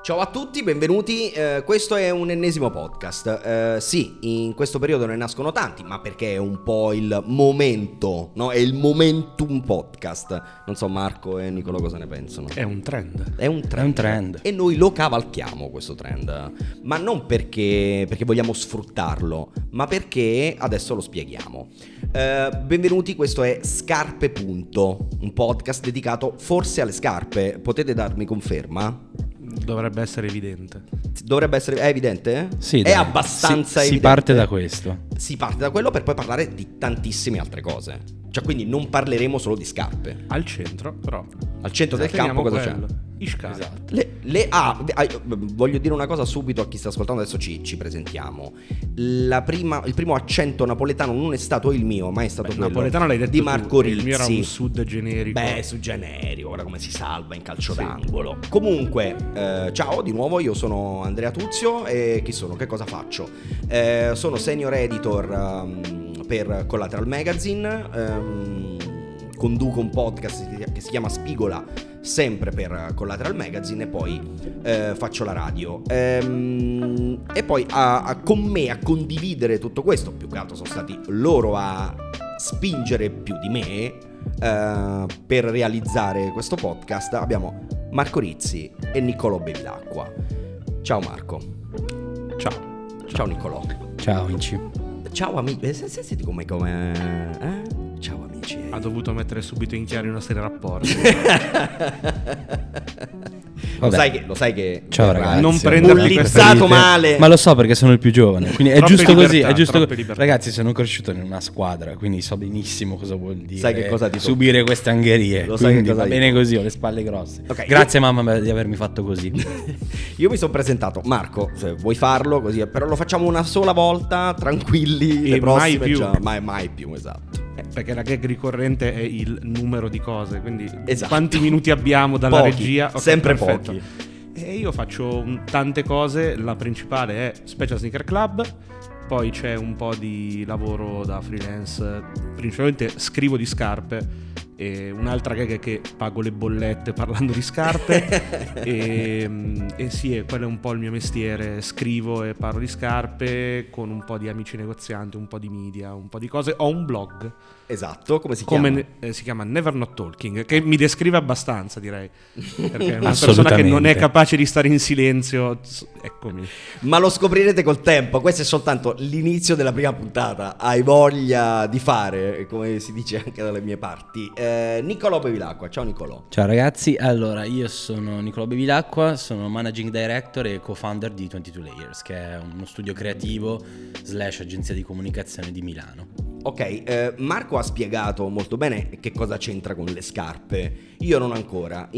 Ciao a tutti, benvenuti, questo è un ennesimo podcast. Sì, in questo periodo ne nascono tanti, ma perché è un po' il momento, no? È il momentum podcast. Non so Marco e Nicolò cosa ne pensano. È un trend. È un trend. E noi lo cavalchiamo questo trend, ma non perché vogliamo sfruttarlo, ma perché adesso lo spieghiamo. Benvenuti, questo è Scarpe Punto, un podcast dedicato forse alle scarpe. Potete darmi conferma? Dovrebbe essere evidente. È evidente? Sì, è abbastanza evidente. Si parte da questo. Si parte da quello per poi parlare di tantissime altre cose. Cioè, quindi non parleremo solo di scarpe. Al centro, però. Al centro del campo cosa c'è? I scarpe. Esatto. Voglio dire una cosa subito a chi sta ascoltando, adesso ci presentiamo. Il primo accento napoletano non è stato il mio, ma è stato quello napoletano l'hai detto di Marco Rizzi. Il mio era un sud generico. Sud generico, guarda come si salva in calcio d'angolo. Comunque, ciao di nuovo, io sono Andrea Tuzio e chi sono? Che cosa faccio? Sono senior editor per Collateral Magazine, conduco un podcast che si chiama Spigola, sempre per Collateral Magazine, e poi faccio la radio, e poi con me a condividere tutto questo, più che altro sono stati loro a spingere più di me per realizzare questo podcast. Abbiamo Marco Rizzi e Niccolò Bevilacqua. Ciao Marco. Ciao Niccolò. Ciao Inci. Ciao amici. Senti come ciao amici. Ha dovuto mettere subito in chiaro i nostri rapporti. Lo sai che ciao ragazzi, non prenderli bullizzato male. Ma lo so perché sono il più giovane, quindi è Troppe giusto libertà, così, è giusto libertà. Ragazzi, sono cresciuto in una squadra, quindi so benissimo cosa vuol dire. Sai che cosa ti subire queste angherie. Lo sai quindi che cosa va bene dico. così, ho le spalle grosse. Okay, Grazie mamma di avermi fatto così. Io mi sono presentato. Marco, se vuoi farlo così, però lo facciamo una sola volta, tranquilli, le prossime mai più. Mai più, esatto. Perché la gag ricorrente è il numero di cose, quindi Esatto. Quanti minuti abbiamo dalla Pochi, regia? Okay, sempre perfetto. pochi. E io faccio tante cose, la principale è Special Sneaker Club, poi c'è un po' di lavoro da freelance, principalmente scrivo di scarpe, e un'altra gag è che pago le bollette parlando di scarpe e sì, quello è un po' il mio mestiere, scrivo e parlo di scarpe con un po' di amici negozianti, un po' di media, un po' di cose. Ho un blog. Esatto, come si chiama? Si chiama Never Not Talking, che mi descrive abbastanza, direi, perché è una persona che non è capace di stare in silenzio. Eccomi. Ma lo scoprirete col tempo, questo è soltanto l'inizio della prima puntata. Hai voglia di fare, come si dice anche dalle mie parti. Niccolò Bevilacqua, ciao Niccolò. Ciao ragazzi, allora io sono Niccolò Bevilacqua, sono managing director e co-founder di 22 Layers, che è uno studio creativo / agenzia di comunicazione di Milano. Ok, Marco ha spiegato molto bene che cosa c'entra con le scarpe. Io non ancora.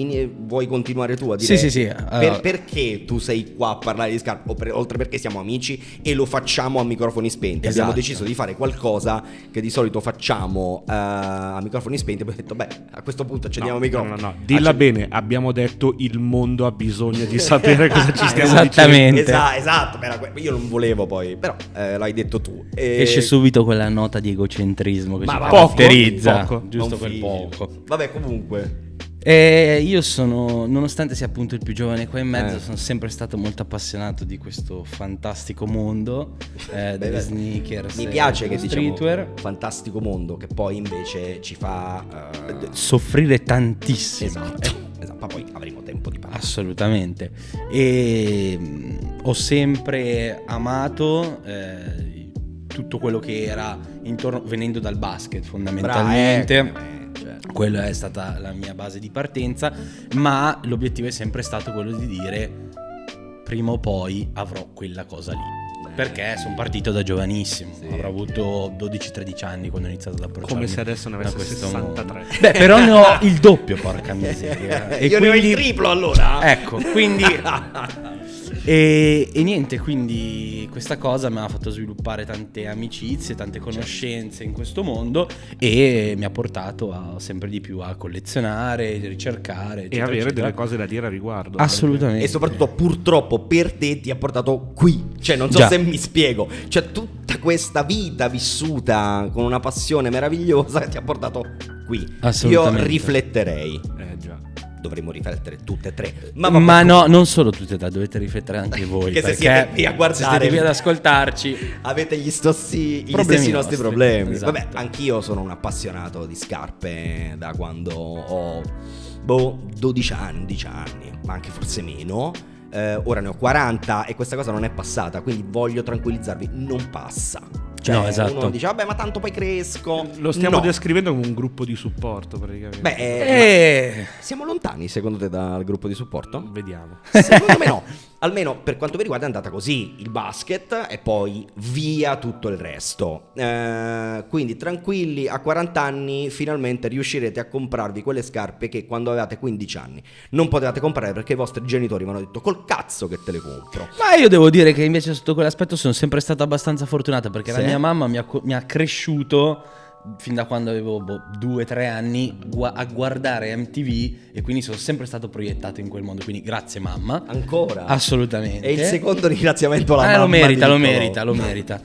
Vuoi continuare tu a dire? Sì. Perché tu sei qua a parlare di scarpe, oltre perché siamo amici e lo facciamo a microfoni spenti. Esatto. Abbiamo deciso di fare qualcosa che di solito facciamo a microfoni spenti. Abbiamo detto, a questo punto accendiamo i microfoni. No. Dilla bene, abbiamo detto il mondo ha bisogno di sapere cosa ci stiamo Esattamente. dicendo. Esatto, io non volevo poi, però l'hai detto tu. Esce subito quella nota di egocentrismo che ci poco, caratterizza, poco. giusto Non quel figlio. poco. Vabbè, comunque. Io sono, nonostante sia appunto il più giovane qua in mezzo, sono sempre stato molto appassionato di questo fantastico mondo delle sneakers. Mi piace che streetwear. diciamo fantastico mondo, che poi invece ci fa soffrire tantissimo. Esatto, ma poi avremo tempo di parlare. Assolutamente. E ho sempre amato tutto quello che era intorno, venendo dal basket fondamentalmente. Quella è stata la mia base di partenza, ma l'obiettivo è sempre stato quello di dire prima o poi avrò quella cosa lì, perché sono partito da giovanissimo, avrò avuto 12-13 anni quando ho iniziato ad approcciarmi. Come se adesso ne avessi 63. Beh, però ne ho il doppio, porca miseria. E io quindi, ne ho il triplo allora. Ecco, quindi e niente, quindi questa cosa mi ha fatto sviluppare tante amicizie, tante conoscenze in questo mondo e mi ha portato sempre di più a collezionare, ricercare, eccetera, e avere eccetera. delle cose da dire a riguardo. Assolutamente. E soprattutto purtroppo per te ti ha portato qui. Cioè non so se mi spiego. Cioè tutta questa vita vissuta con una passione meravigliosa che ti ha portato qui. Assolutamente. Io rifletterei. Già. dovremmo riflettere tutte e tre. Ma no, non solo tutte e tre, dovete riflettere anche voi. Che perché se siete qui a guardare, se siete qui ad ascoltarci, avete gli stessi nostri problemi. Esatto. Vabbè, anch'io sono un appassionato di scarpe da quando ho 12 anni, 11 anni, ma anche forse meno. Ora ne ho 40 e questa cosa non è passata, quindi voglio tranquillizzarvi, non passa. Cioè, no, esatto. Uno dice, vabbè, ma tanto poi cresco. Lo stiamo descrivendo come un gruppo di supporto, praticamente. Beh, siamo lontani, secondo te, dal gruppo di supporto? Vediamo. Secondo me no. Almeno per quanto mi riguarda è andata così. Il basket e poi via tutto il resto. Quindi tranquilli, a 40 anni finalmente riuscirete a comprarvi quelle scarpe che quando avevate 15 anni non potevate comprare perché i vostri genitori mi hanno detto col cazzo che te le compro. Ma io devo dire che invece sotto quell'aspetto sono sempre stato abbastanza fortunata, perché Sì? la mia mamma mi ha cresciuto fin da quando avevo 2-3 anni a guardare MTV, e quindi sono sempre stato proiettato in quel mondo, quindi grazie mamma. Ancora? Assolutamente. E il secondo ringraziamento alla mamma lo merita.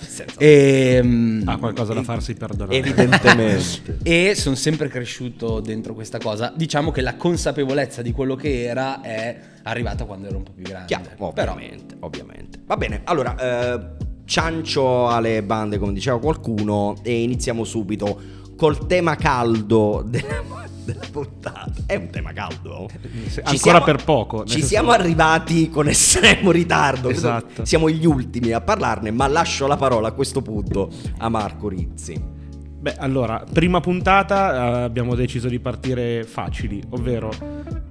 Ha qualcosa da farsi perdonare. Evidentemente. E sono sempre cresciuto dentro questa cosa. Diciamo che la consapevolezza di quello che era è arrivata quando ero un po' più grande. Chiaro, ovviamente. Va bene, allora ciancio alle bande, come diceva qualcuno, e iniziamo subito col tema caldo della puntata. È un tema caldo? Per poco. Ci siamo arrivati con estremo ritardo. Esatto. Siamo gli ultimi a parlarne, ma lascio la parola a questo punto a Marco Rizzi. Beh, allora, prima puntata abbiamo deciso di partire facili, ovvero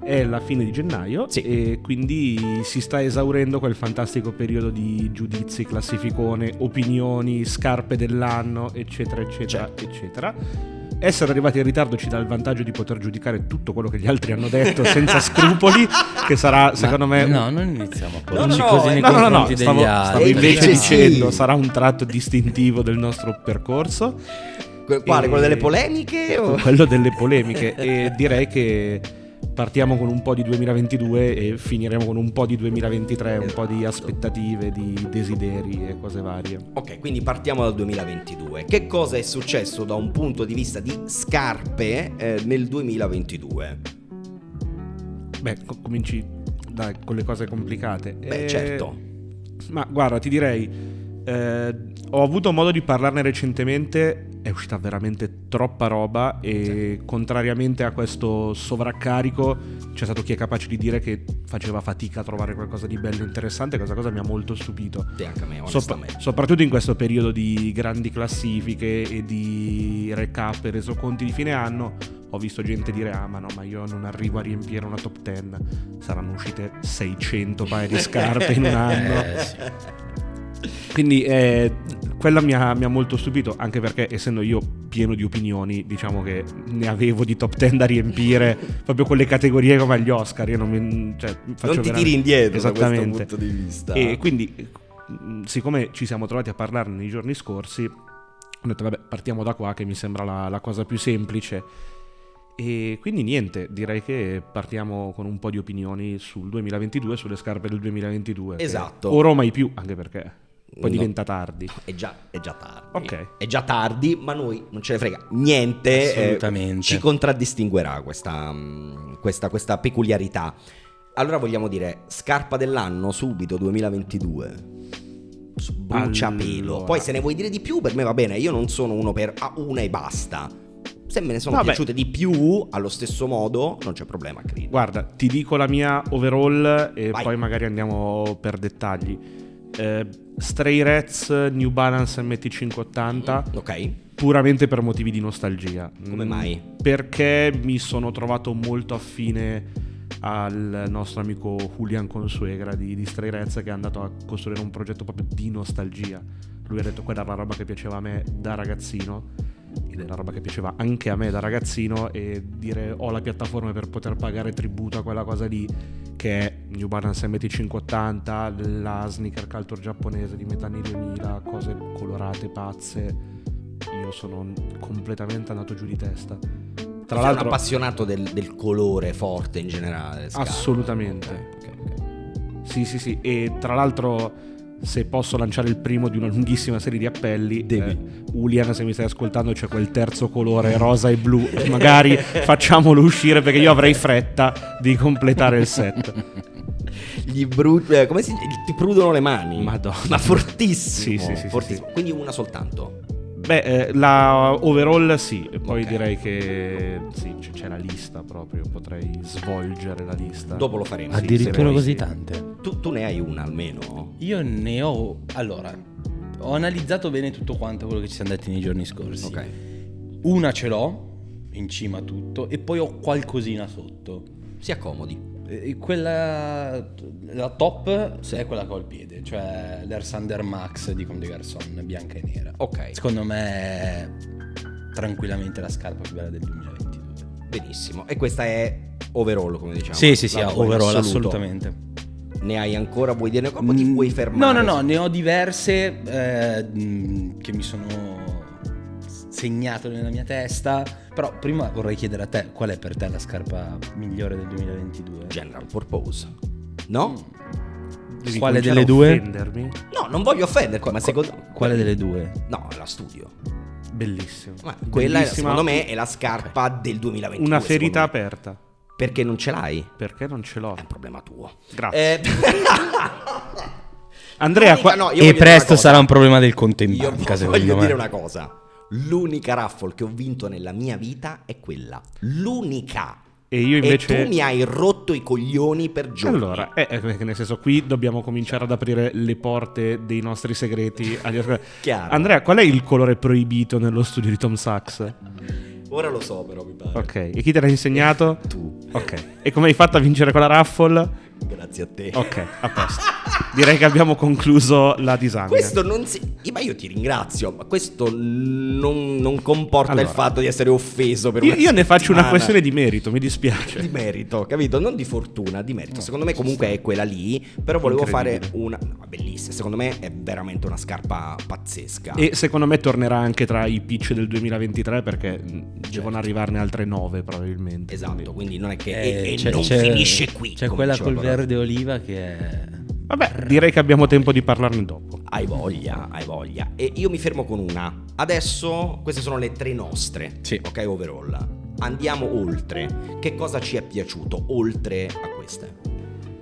è la fine di gennaio, sì, e quindi si sta esaurendo quel fantastico periodo di giudizi, classificone, opinioni, scarpe dell'anno, eccetera, eccetera. Essere arrivati in ritardo ci dà il vantaggio di poter giudicare tutto quello che gli altri hanno detto senza scrupoli, che sarà, secondo me... No, non iniziamo a porci no, così nei confronti degli altri. Stavo invece dicendo, sarà un tratto distintivo del nostro percorso. Quale? Quello delle polemiche? O? Quello delle polemiche. E direi che partiamo con un po' di 2022 e finiremo con un po' di 2023, un po' di aspettative, di desideri e cose varie. Ok, quindi partiamo dal 2022. Che cosa è successo da un punto di vista di scarpe nel 2022? Beh, cominci con le cose complicate. Certo. Ma guarda, ti direi... ho avuto modo di parlarne recentemente, è uscita veramente troppa roba e contrariamente a questo sovraccarico c'è stato chi è capace di dire che faceva fatica a trovare qualcosa di bello e interessante. Questa cosa mi ha molto stupito. Sì, anche a me, onestamente. Soprattutto in questo periodo di grandi classifiche e di recap e resoconti di fine anno, ho visto gente dire ma io non arrivo a riempire una top 10, saranno uscite 600 paia di scarpe in un anno. Sì. Quindi quella mi ha molto stupito, anche perché essendo io pieno di opinioni, diciamo che ne avevo di top 10 da riempire proprio con le categorie come agli Oscar. Io non ti tiri indietro esattamente da questo punto di vista. E quindi, siccome ci siamo trovati a parlarne nei giorni scorsi, ho detto vabbè, partiamo da qua che mi sembra la cosa più semplice. E quindi niente, direi che partiamo con un po' di opinioni sul 2022, sulle scarpe del 2022. Esatto. Ora o mai più, anche perché poi diventa tardi. È già tardi. Ok. È già tardi, ma noi non ce ne frega niente. Assolutamente. Ci contraddistinguerà questa peculiarità. Allora vogliamo dire scarpa dell'anno subito 2022. Bruciapelo. Allora. Poi se ne vuoi dire di più per me va bene. Io non sono uno per una e basta. Se me ne sono piaciute di più allo stesso modo non c'è problema, credo. Guarda, ti dico la mia overall e Vai. poi magari andiamo per dettagli. Stray Reds New Balance MT580. Ok. Puramente per motivi di nostalgia. Come mai? Perché mi sono trovato molto affine al nostro amico Julian Consuegra di Stray Reds, che è andato a costruire un progetto proprio di nostalgia. Lui ha detto quella era la roba che piaceva a me da ragazzino ed è la roba che piaceva anche a me da ragazzino, e dire ho la piattaforma per poter pagare tributo a quella cosa lì, che è New Balance MT580, la sneaker culture giapponese di metà anni 2000, cose colorate, pazze. Io sono completamente andato giù di testa. Tra l'altro, sei un appassionato del colore forte in generale. Assolutamente. Okay. Sì, e tra l'altro se posso lanciare il primo di una lunghissima serie di appelli, Devi. Ulian, se mi stai ascoltando, c'è quel terzo colore rosa e blu, magari facciamolo uscire, perché io avrei fretta di completare il set. Come ti prudono le mani? Madonna. Ma fortissimo, Sì, fortissimo. sì. Quindi una soltanto. Beh, la overall sì, e poi Ok. direi che sì, c'è la lista proprio, potrei svolgere la lista. Dopo lo faremo. Sì, Addirittura se vuoi, così sì. tante. Tu ne hai una almeno? Io ne ho. Allora, ho analizzato bene tutto quanto quello che ci siamo detti nei giorni scorsi. Ok. Una ce l'ho in cima a tutto, e poi ho qualcosina sotto. Si accomodi. La top è quella che ho al piede, cioè l'Air Thunder Max di Comme des Garçons, bianca e nera. Ok. Secondo me è tranquillamente la scarpa più bella del 2022. Benissimo. E questa è overall, come diciamo. Sì, La tua in overall, assoluto. assolutamente. Ne hai ancora? Vuoi dirne qualcosa? Ti vuoi fermare? No, ne ho diverse che mi sono segnato nella mia testa. Però prima vorrei chiedere a te, qual è per te la scarpa migliore del 2022? General Purpose. No? Devi Quale cominciare delle a due? offendermi? No, non voglio offenderti, ma secondo Quale delle due? No, è la Studio. Bellissimo. Ma quella è, Bellissima. secondo me è la scarpa del 2022. Una ferita secondo me. aperta. Perché non ce l'hai? Perché non ce l'ho. È un problema tuo. Grazie. Eh, Andrea, l'unica- no, io voglio E dire presto una cosa. sarà un problema del conto in Io banca, voglio secondo me. dire una cosa. L'unica raffle che ho vinto nella mia vita è quella. L'unica. E io invece... E tu mi hai rotto i coglioni per giorni. Allora, perché nel senso, qui dobbiamo cominciare ad aprire le porte dei nostri segreti agli ascoltatori. Chiaro. Andrea, qual è il colore proibito nello studio di Tom Sachs? Ora lo so, però mi pare. Ok, e chi te l'ha insegnato? Tu. Ok, e come hai fatto a vincere quella raffle? Grazie a te. Ok, a posto. Direi che abbiamo concluso la disamina. Questo non si... Ma io ti ringrazio, ma questo non comporta Allora, il fatto di essere offeso per Io, una io ne faccio una settimana. questione di merito, mi dispiace. Di merito, capito? Non di fortuna, di merito. Secondo me comunque è quella lì, però volevo fare una... no, bellissima, secondo me è veramente una scarpa pazzesca. E secondo me tornerà anche tra i pitch del 2023, perché devono arrivarne altre 9 probabilmente. Esatto, quindi non è che... C'è- non c'è- finisce qui. C'è come quella diceva col Corrado. verde oliva che è... Vabbè, direi che abbiamo tempo di parlarne dopo. Hai voglia, hai voglia. E io mi fermo con una. Adesso queste sono le 3 nostre. Sì. Ok, overall. Andiamo oltre. Che cosa ci è piaciuto oltre a queste?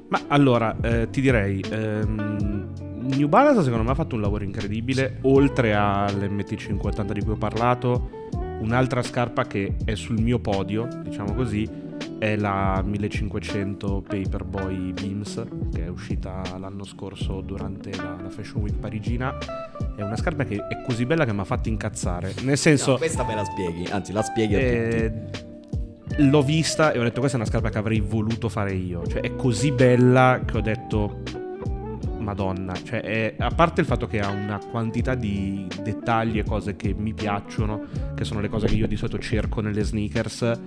Ma allora, ti direi, New Balance secondo me ha fatto un lavoro incredibile, oltre all'MT580 di cui ho parlato. Un'altra scarpa che è sul mio podio, diciamo così, è la 1500 Paperboy Beams, che è uscita l'anno scorso durante la Fashion Week parigina. È una scarpa che è così bella che mi ha fatto incazzare, nel senso... No, questa me la spieghi, anzi la spieghi a tutti. L'ho vista e ho detto: questa è una scarpa che avrei voluto fare io. Cioè è così bella che ho detto Madonna. Cioè a parte il fatto che ha una quantità di dettagli e cose che mi piacciono, che sono le cose che io di solito cerco nelle sneakers,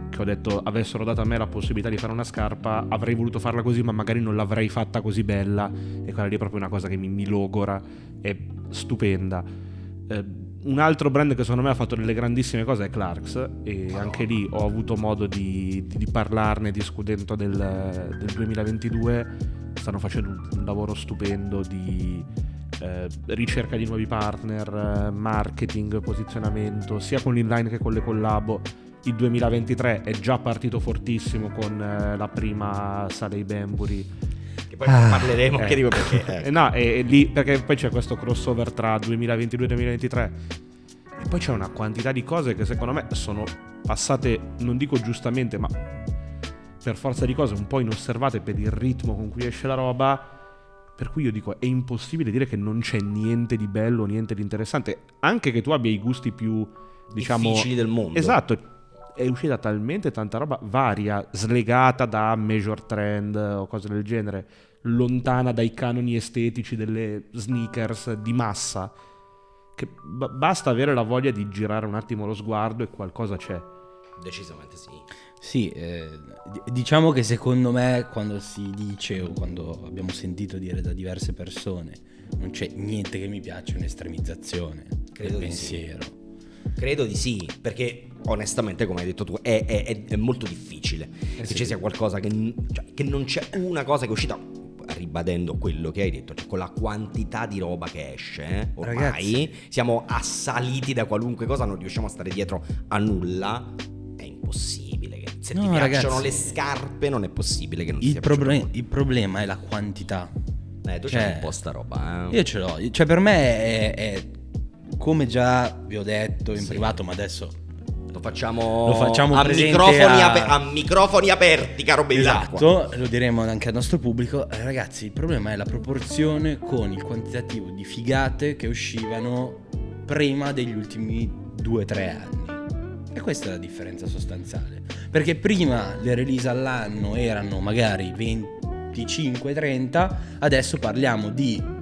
che ho detto avessero dato a me la possibilità di fare una scarpa avrei voluto farla così, ma magari non l'avrei fatta così bella. E quella lì è proprio una cosa che mi logora, è stupenda. Un altro brand che secondo me ha fatto delle grandissime cose è Clarks, e anche lì ho avuto modo di parlarne discutendo del 2022. Stanno facendo un lavoro stupendo di ricerca di nuovi partner, marketing, posizionamento, sia con l'inline che con le collabo. Il 2023 è già partito fortissimo con la prima Salei Bembury. Che poi parleremo anche di perché. No, e lì perché poi c'è questo crossover tra 2022 e 2023. E poi c'è una quantità di cose che secondo me sono passate, non dico giustamente, ma per forza di cose un po' inosservate per il ritmo con cui esce la roba. Per cui io dico, è impossibile dire che non c'è niente di bello, niente di interessante. Anche che tu abbia i gusti più, diciamo, difficili del mondo. Esatto. È uscita talmente tanta roba varia, slegata da major trend o cose del genere, lontana dai canoni estetici delle sneakers di massa, che basta avere la voglia di girare un attimo lo sguardo e qualcosa c'è. Decisamente sì. Sì, diciamo che secondo me quando si dice o quando abbiamo sentito dire da diverse persone non c'è niente che mi piace, è un'estremizzazione Credo del di sì. pensiero. Credo di sì, perché onestamente, come hai detto tu, è molto difficile che sì. ci sia qualcosa che non c'è una cosa che è uscita. ribadendo quello che hai detto, cioè con la quantità di roba che esce, ormai Ragazzi, siamo assaliti da qualunque cosa, non riusciamo a stare dietro a nulla, è impossibile. Se ti piacciono ragazzi, le scarpe non è possibile che non ti il sia piaciuto. il problema è la quantità. Tu Cioè, c'hai un po' sta roba, Io ce l'ho, cioè per me è come già vi ho detto in privato, ma adesso Lo facciamo a presente a microfoni aperti, caro Bellacqua. esatto, lo diremo anche al nostro pubblico. Ragazzi, il problema è la proporzione con il quantitativo di figate che uscivano prima degli ultimi 2-3 anni. E questa è la differenza sostanziale. Perché prima le release all'anno erano magari 25-30, adesso parliamo di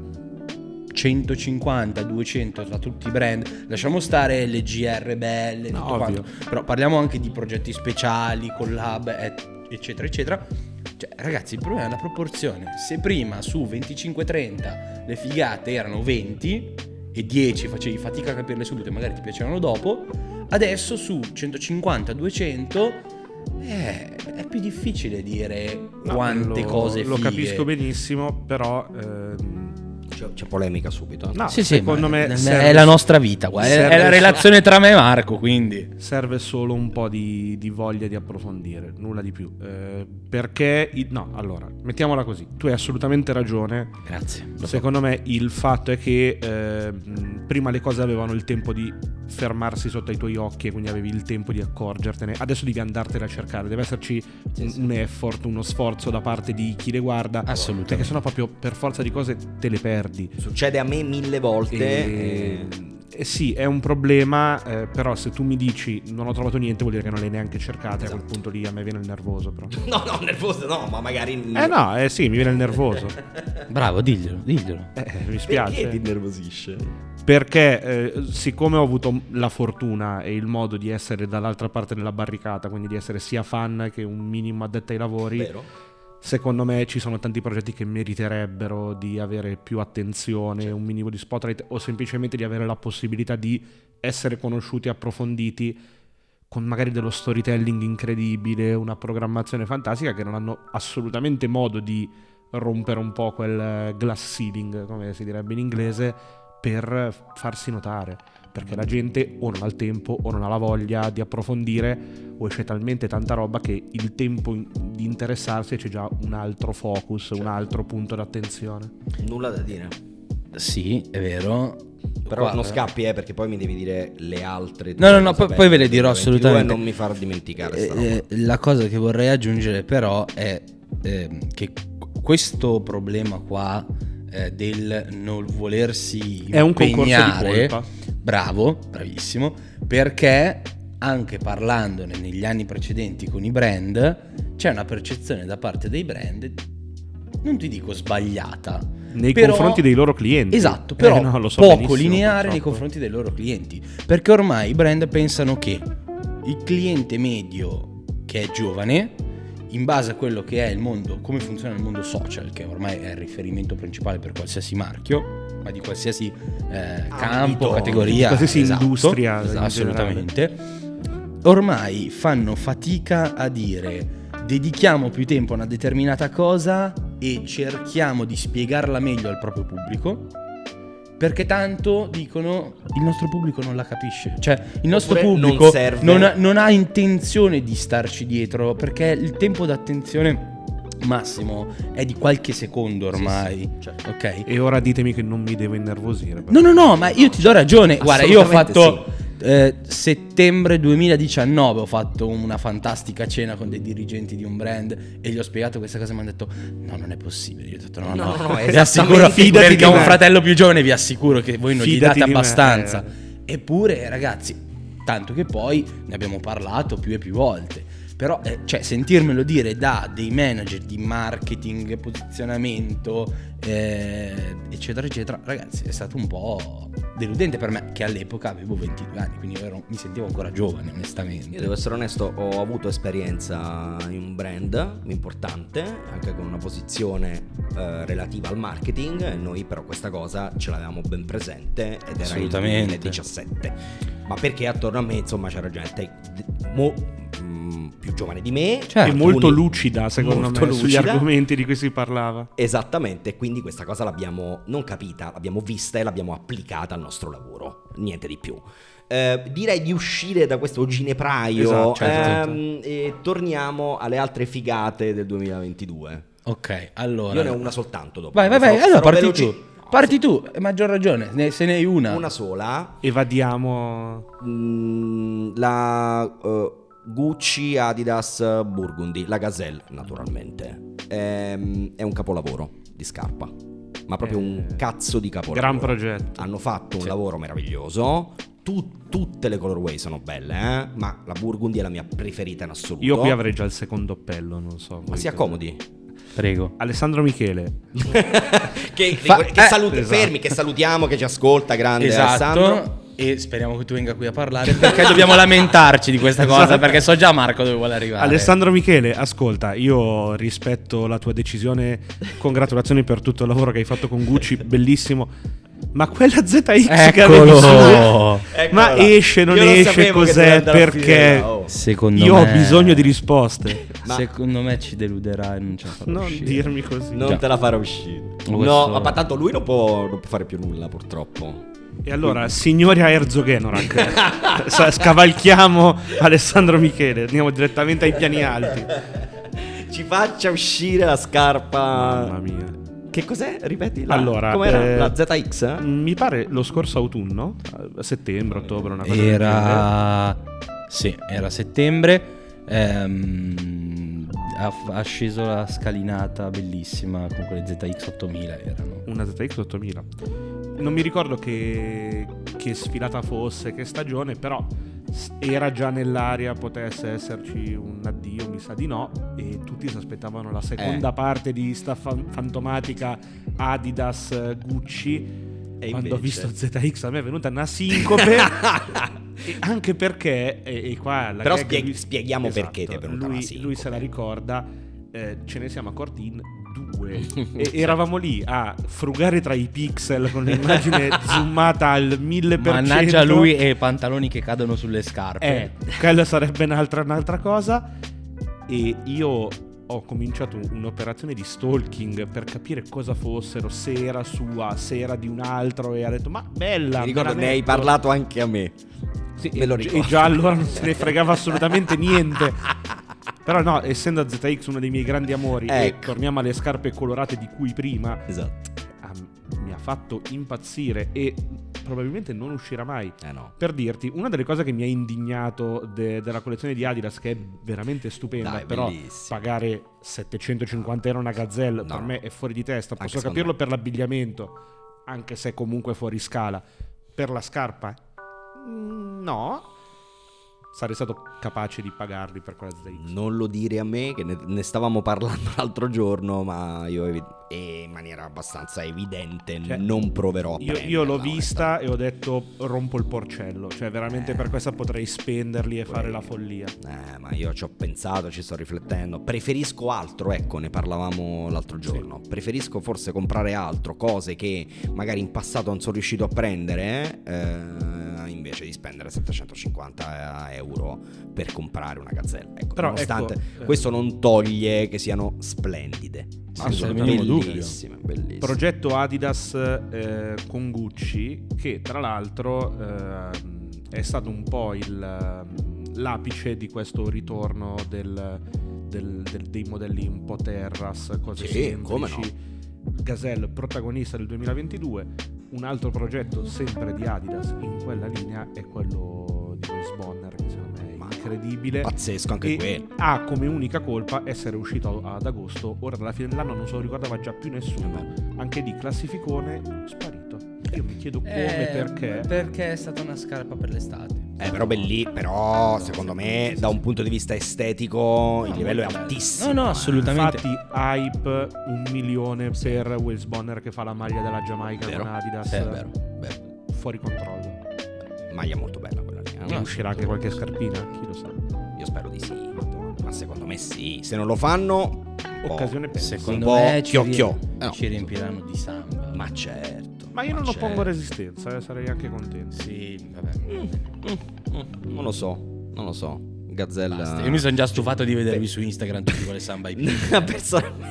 150-200 tra tutti i brand. Lasciamo stare le GR belle, No, tutto quanto, però parliamo anche di progetti speciali, collab, eccetera eccetera. Cioè, ragazzi, il problema è la proporzione. Se prima su 25-30 le figate erano 20 e 10 facevi fatica a capirle subito e magari ti piacevano dopo, adesso su 150-200 è più difficile dire quante cose lo fighe. capisco benissimo, però C'è polemica subito. no, Sì, secondo ma me è la nostra vita, guarda, è la relazione tra me e Marco, quindi serve solo un po' di voglia di approfondire, nulla di più. Perché no, allora, mettiamola così, tu hai assolutamente ragione. grazie. Secondo me il fatto è che prima le cose avevano il tempo di fermarsi sotto ai tuoi occhi e quindi avevi il tempo di accorgertene. Adesso devi andartene a cercare, deve esserci un effort, uno sforzo da parte di chi le guarda, Assolutamente. perché sennò proprio per forza di cose te le perdi. Succede a me 1000 volte. Sì, è un problema, però se tu mi dici non ho trovato niente vuol dire che non le hai neanche cercate. Esatto. A quel punto lì a me viene il nervoso, però. No, nervoso no, ma magari Sì, mi viene il nervoso. Bravo, diglielo. Mi spiace. Perché ti innervosisce? Perché siccome ho avuto la fortuna e il modo di essere dall'altra parte della barricata, quindi di essere sia fan che un minimo addetto ai lavori, Vero? secondo me ci sono tanti progetti che meriterebbero di avere più attenzione, un minimo di spotlight o semplicemente di avere la possibilità di essere conosciuti, approfonditi, con magari dello storytelling incredibile, una programmazione fantastica, che non hanno assolutamente modo di rompere un po' quel glass ceiling, come si direbbe in inglese, per farsi notare, perché la gente o non ha il tempo o non ha la voglia di approfondire, o esce talmente tanta roba che il tempo di interessarsi c'è già un altro focus, un altro punto d'attenzione. Nulla da dire. Sì, è vero. Però Guarda, non scappi, perché poi mi devi dire le altre. No, cose poi ve le belle dirò del 22 assolutamente. E non mi far dimenticare sta roba. La cosa che vorrei aggiungere però è che questo problema qua del non volersi È un concorso di impegnare, colpa. bravo, bravissimo, perché anche parlandone negli anni precedenti con i brand c'è una percezione da parte dei brand, non ti dico sbagliata, Nei però- confronti dei loro clienti. esatto, però no, lo so poco benissimo, lineare nei purtroppo. confronti dei loro clienti, perché ormai i brand pensano che il cliente medio che è giovane, in base a quello che è il mondo, come funziona il mondo social, che ormai è il riferimento principale per qualsiasi marchio, ma di qualsiasi campo, categoria, qualsiasi esatto, industria in assolutamente, ormai fanno fatica a dire dedichiamo più tempo a una determinata cosa e cerchiamo di spiegarla meglio al proprio pubblico, perché tanto dicono il nostro pubblico non la capisce, cioè il nostro Oppure non pubblico serve. non ha intenzione di starci dietro, perché il tempo d'attenzione massimo è di qualche secondo ormai, Sì, certo. ok? E ora ditemi che non mi devo innervosire. però. No, ma io ti do ragione. Guarda, io ho Assolutamente fatto settembre 2019 ho fatto una fantastica cena con dei dirigenti di un brand e gli ho spiegato questa cosa e mi hanno detto no, non è possibile. Io ho detto no, No, vi esattamente, assicuro, fidati perché di ho un me. fratello più giovane, vi assicuro che voi non gli Fidati date di me, abbastanza. Eppure, ragazzi, tanto che poi ne abbiamo parlato più e più volte. Però, cioè, sentirmelo dire da dei manager di marketing, posizionamento, eccetera, eccetera, ragazzi, è stato un po' deludente per me, che all'epoca avevo 22 anni, quindi mi sentivo ancora giovane, onestamente. Io devo essere onesto, ho avuto esperienza in un brand importante, anche con una posizione relativa al marketing, e noi però questa cosa ce l'avevamo ben presente ed era il Assolutamente. 2017. Ma perché attorno a me, insomma, c'era gente più più giovane di me, Certo. E molto lucida, secondo molto me, sugli lucida. argomenti di cui si parlava. Esattamente, quindi questa cosa l'abbiamo non capita, l'abbiamo vista e l'abbiamo applicata al nostro lavoro, niente di più. Direi di uscire da questo ginepraio, Esatto, certo. e torniamo alle altre figate del 2022. Ok, allora. Io ne ho una soltanto dopo. Vai, Sarò allora parti veloci. tu. Parti tu, maggior ragione, se ne hai una. Una sola. Evadiamo. La Gucci Adidas Burgundy, la Gazelle naturalmente. È un capolavoro di scarpa, ma proprio un cazzo di capolavoro. Gran progetto. Hanno fatto un lavoro meraviglioso. Tutte le colorway sono belle, ma la Burgundy è la mia preferita in assoluto. Io qui avrei già il secondo appello, non so. Ma voi si cosa- accomodi. Prego. Alessandro Michele. che Esatto. fermi, che salutiamo, che ci ascolta, grande Alessandro. Esatto. E speriamo che tu venga qui a parlare, perché dobbiamo lamentarci di questa cosa, Esatto. perché so già Marco dove vuole arrivare. Alessandro Michele, ascolta, io rispetto la tua decisione, congratulazioni per tutto il lavoro che hai fatto con Gucci, bellissimo. Ma quella ZX che avevi su, Eccolo. ma esce, non Io lo esce, sapevo che cos'è, doveva andare a perché finire là, oh. Secondo io me ho bisogno di risposte. Ma- secondo me ci deluderà e non ce la farà Non uscire. dirmi così. Non Già. te la farò uscire. Questo- No, ma tanto lui non può fare più nulla, purtroppo. E allora, signori a Herzogenaurach, scavalchiamo Alessandro Michele, andiamo direttamente ai piani alti. Ci faccia uscire la scarpa. Mamma mia. Che cos'è? Ripeti. Allora, com'era? La ZX? Mi pare lo scorso autunno, a settembre, ottobre, una cosa del genere. Era settembre. Ha sceso la scalinata bellissima con quelle ZX 8000 erano. Una ZX 8000. Non mi ricordo che sfilata fosse, che stagione, però era già nell'aria, potesse esserci un addio, mi sa di no, e tutti si aspettavano la seconda parte di sta fantomatica Adidas Gucci. E Quando ho invece- visto ZX a me è venuta una sincope. E anche perché e qua la Però gag, lui- spieghiamo perché ti è venuta lui, una sincope. lui se la ricorda, ce ne siamo accorti in 2 e eravamo lì a frugare tra i pixel con l'immagine zoomata al 1000%. Mannaggia lui e pantaloni che cadono sulle scarpe. Quella sarebbe un'altra cosa. E io ho cominciato un'operazione di stalking per capire cosa fossero, se era sua, se era di un altro, e ha detto ma bella, Mi ricordo, me la ne hai metto. parlato anche a me. Sì, me lo e ricordo. già allora non se ne fregava assolutamente niente. Però no, essendo ZX uno dei miei grandi amori, e Ecco. torniamo alle scarpe colorate di cui prima, Esatto. mi ha fatto impazzire e probabilmente non uscirà mai. No. Per dirti, una delle cose che mi ha indignato della collezione di Adidas, che è veramente stupenda, Dai, però bellissima. pagare 750 euro una Gazelle per No. me è fuori di testa. Anche Posso secondo capirlo me. per l'abbigliamento, anche se comunque fuori scala. Per la scarpa? No. Sarei stato capace di pagarli per quella ZX. Non lo dire a me, che ne stavamo parlando l'altro giorno, ma io in maniera abbastanza evidente Cioè, non proverò a Io l'ho prenderla, vista e ho detto rompo il porcello. Cioè veramente per questa potrei spenderli e fare la follia. ma io ci ho pensato, ci sto riflettendo. Preferisco altro, ecco, ne parlavamo l'altro giorno. Preferisco forse comprare altro, cose che magari in passato non sono riuscito a prendere, invece di spendere 750 euro per comprare una Gazelle. Ecco, Però, nonostante ecco, questo non toglie che siano splendide. Assolutamente. Bellissime, bellissime. Progetto Adidas con Gucci, che tra l'altro è stato un po' l'apice di questo ritorno dei modelli un po' terras, cose Sì, semplici. come no. Gazelle protagonista del 2022. Un altro progetto sempre di Adidas in quella linea è quello di Wes Bonner, che secondo me è incredibile. Pazzesco anche E quello. ha come unica colpa essere uscito ad agosto. Ora alla fine dell'anno non se lo ricordava già più nessuno. Anche lì classificone sparito. Io mi chiedo come, perché. Perché è stata una scarpa per l'estate. Però secondo me da un punto di vista estetico il livello è altissimo. No, assolutamente. Infatti hype 1 milione per Wes Bonner che fa la maglia della Giamaica Vero. con Adidas. Sì, è vero. Fuori controllo. Maglia molto bella quella lì. E uscirà anche qualche scarpina, chi lo sa. Io spero di sì. Ma secondo me sì. Se non lo fanno, Occasione persa. Secondo po' me chiocchio. ci riempiranno di samba. Ma certo. Ma io non certo. oppongo resistenza, sarei anche contento. Sì, vabbè. Non lo so. Gazzella. Basta. Io mi sono già stufato di vedervi su Instagram tutti con le samba ai piedi.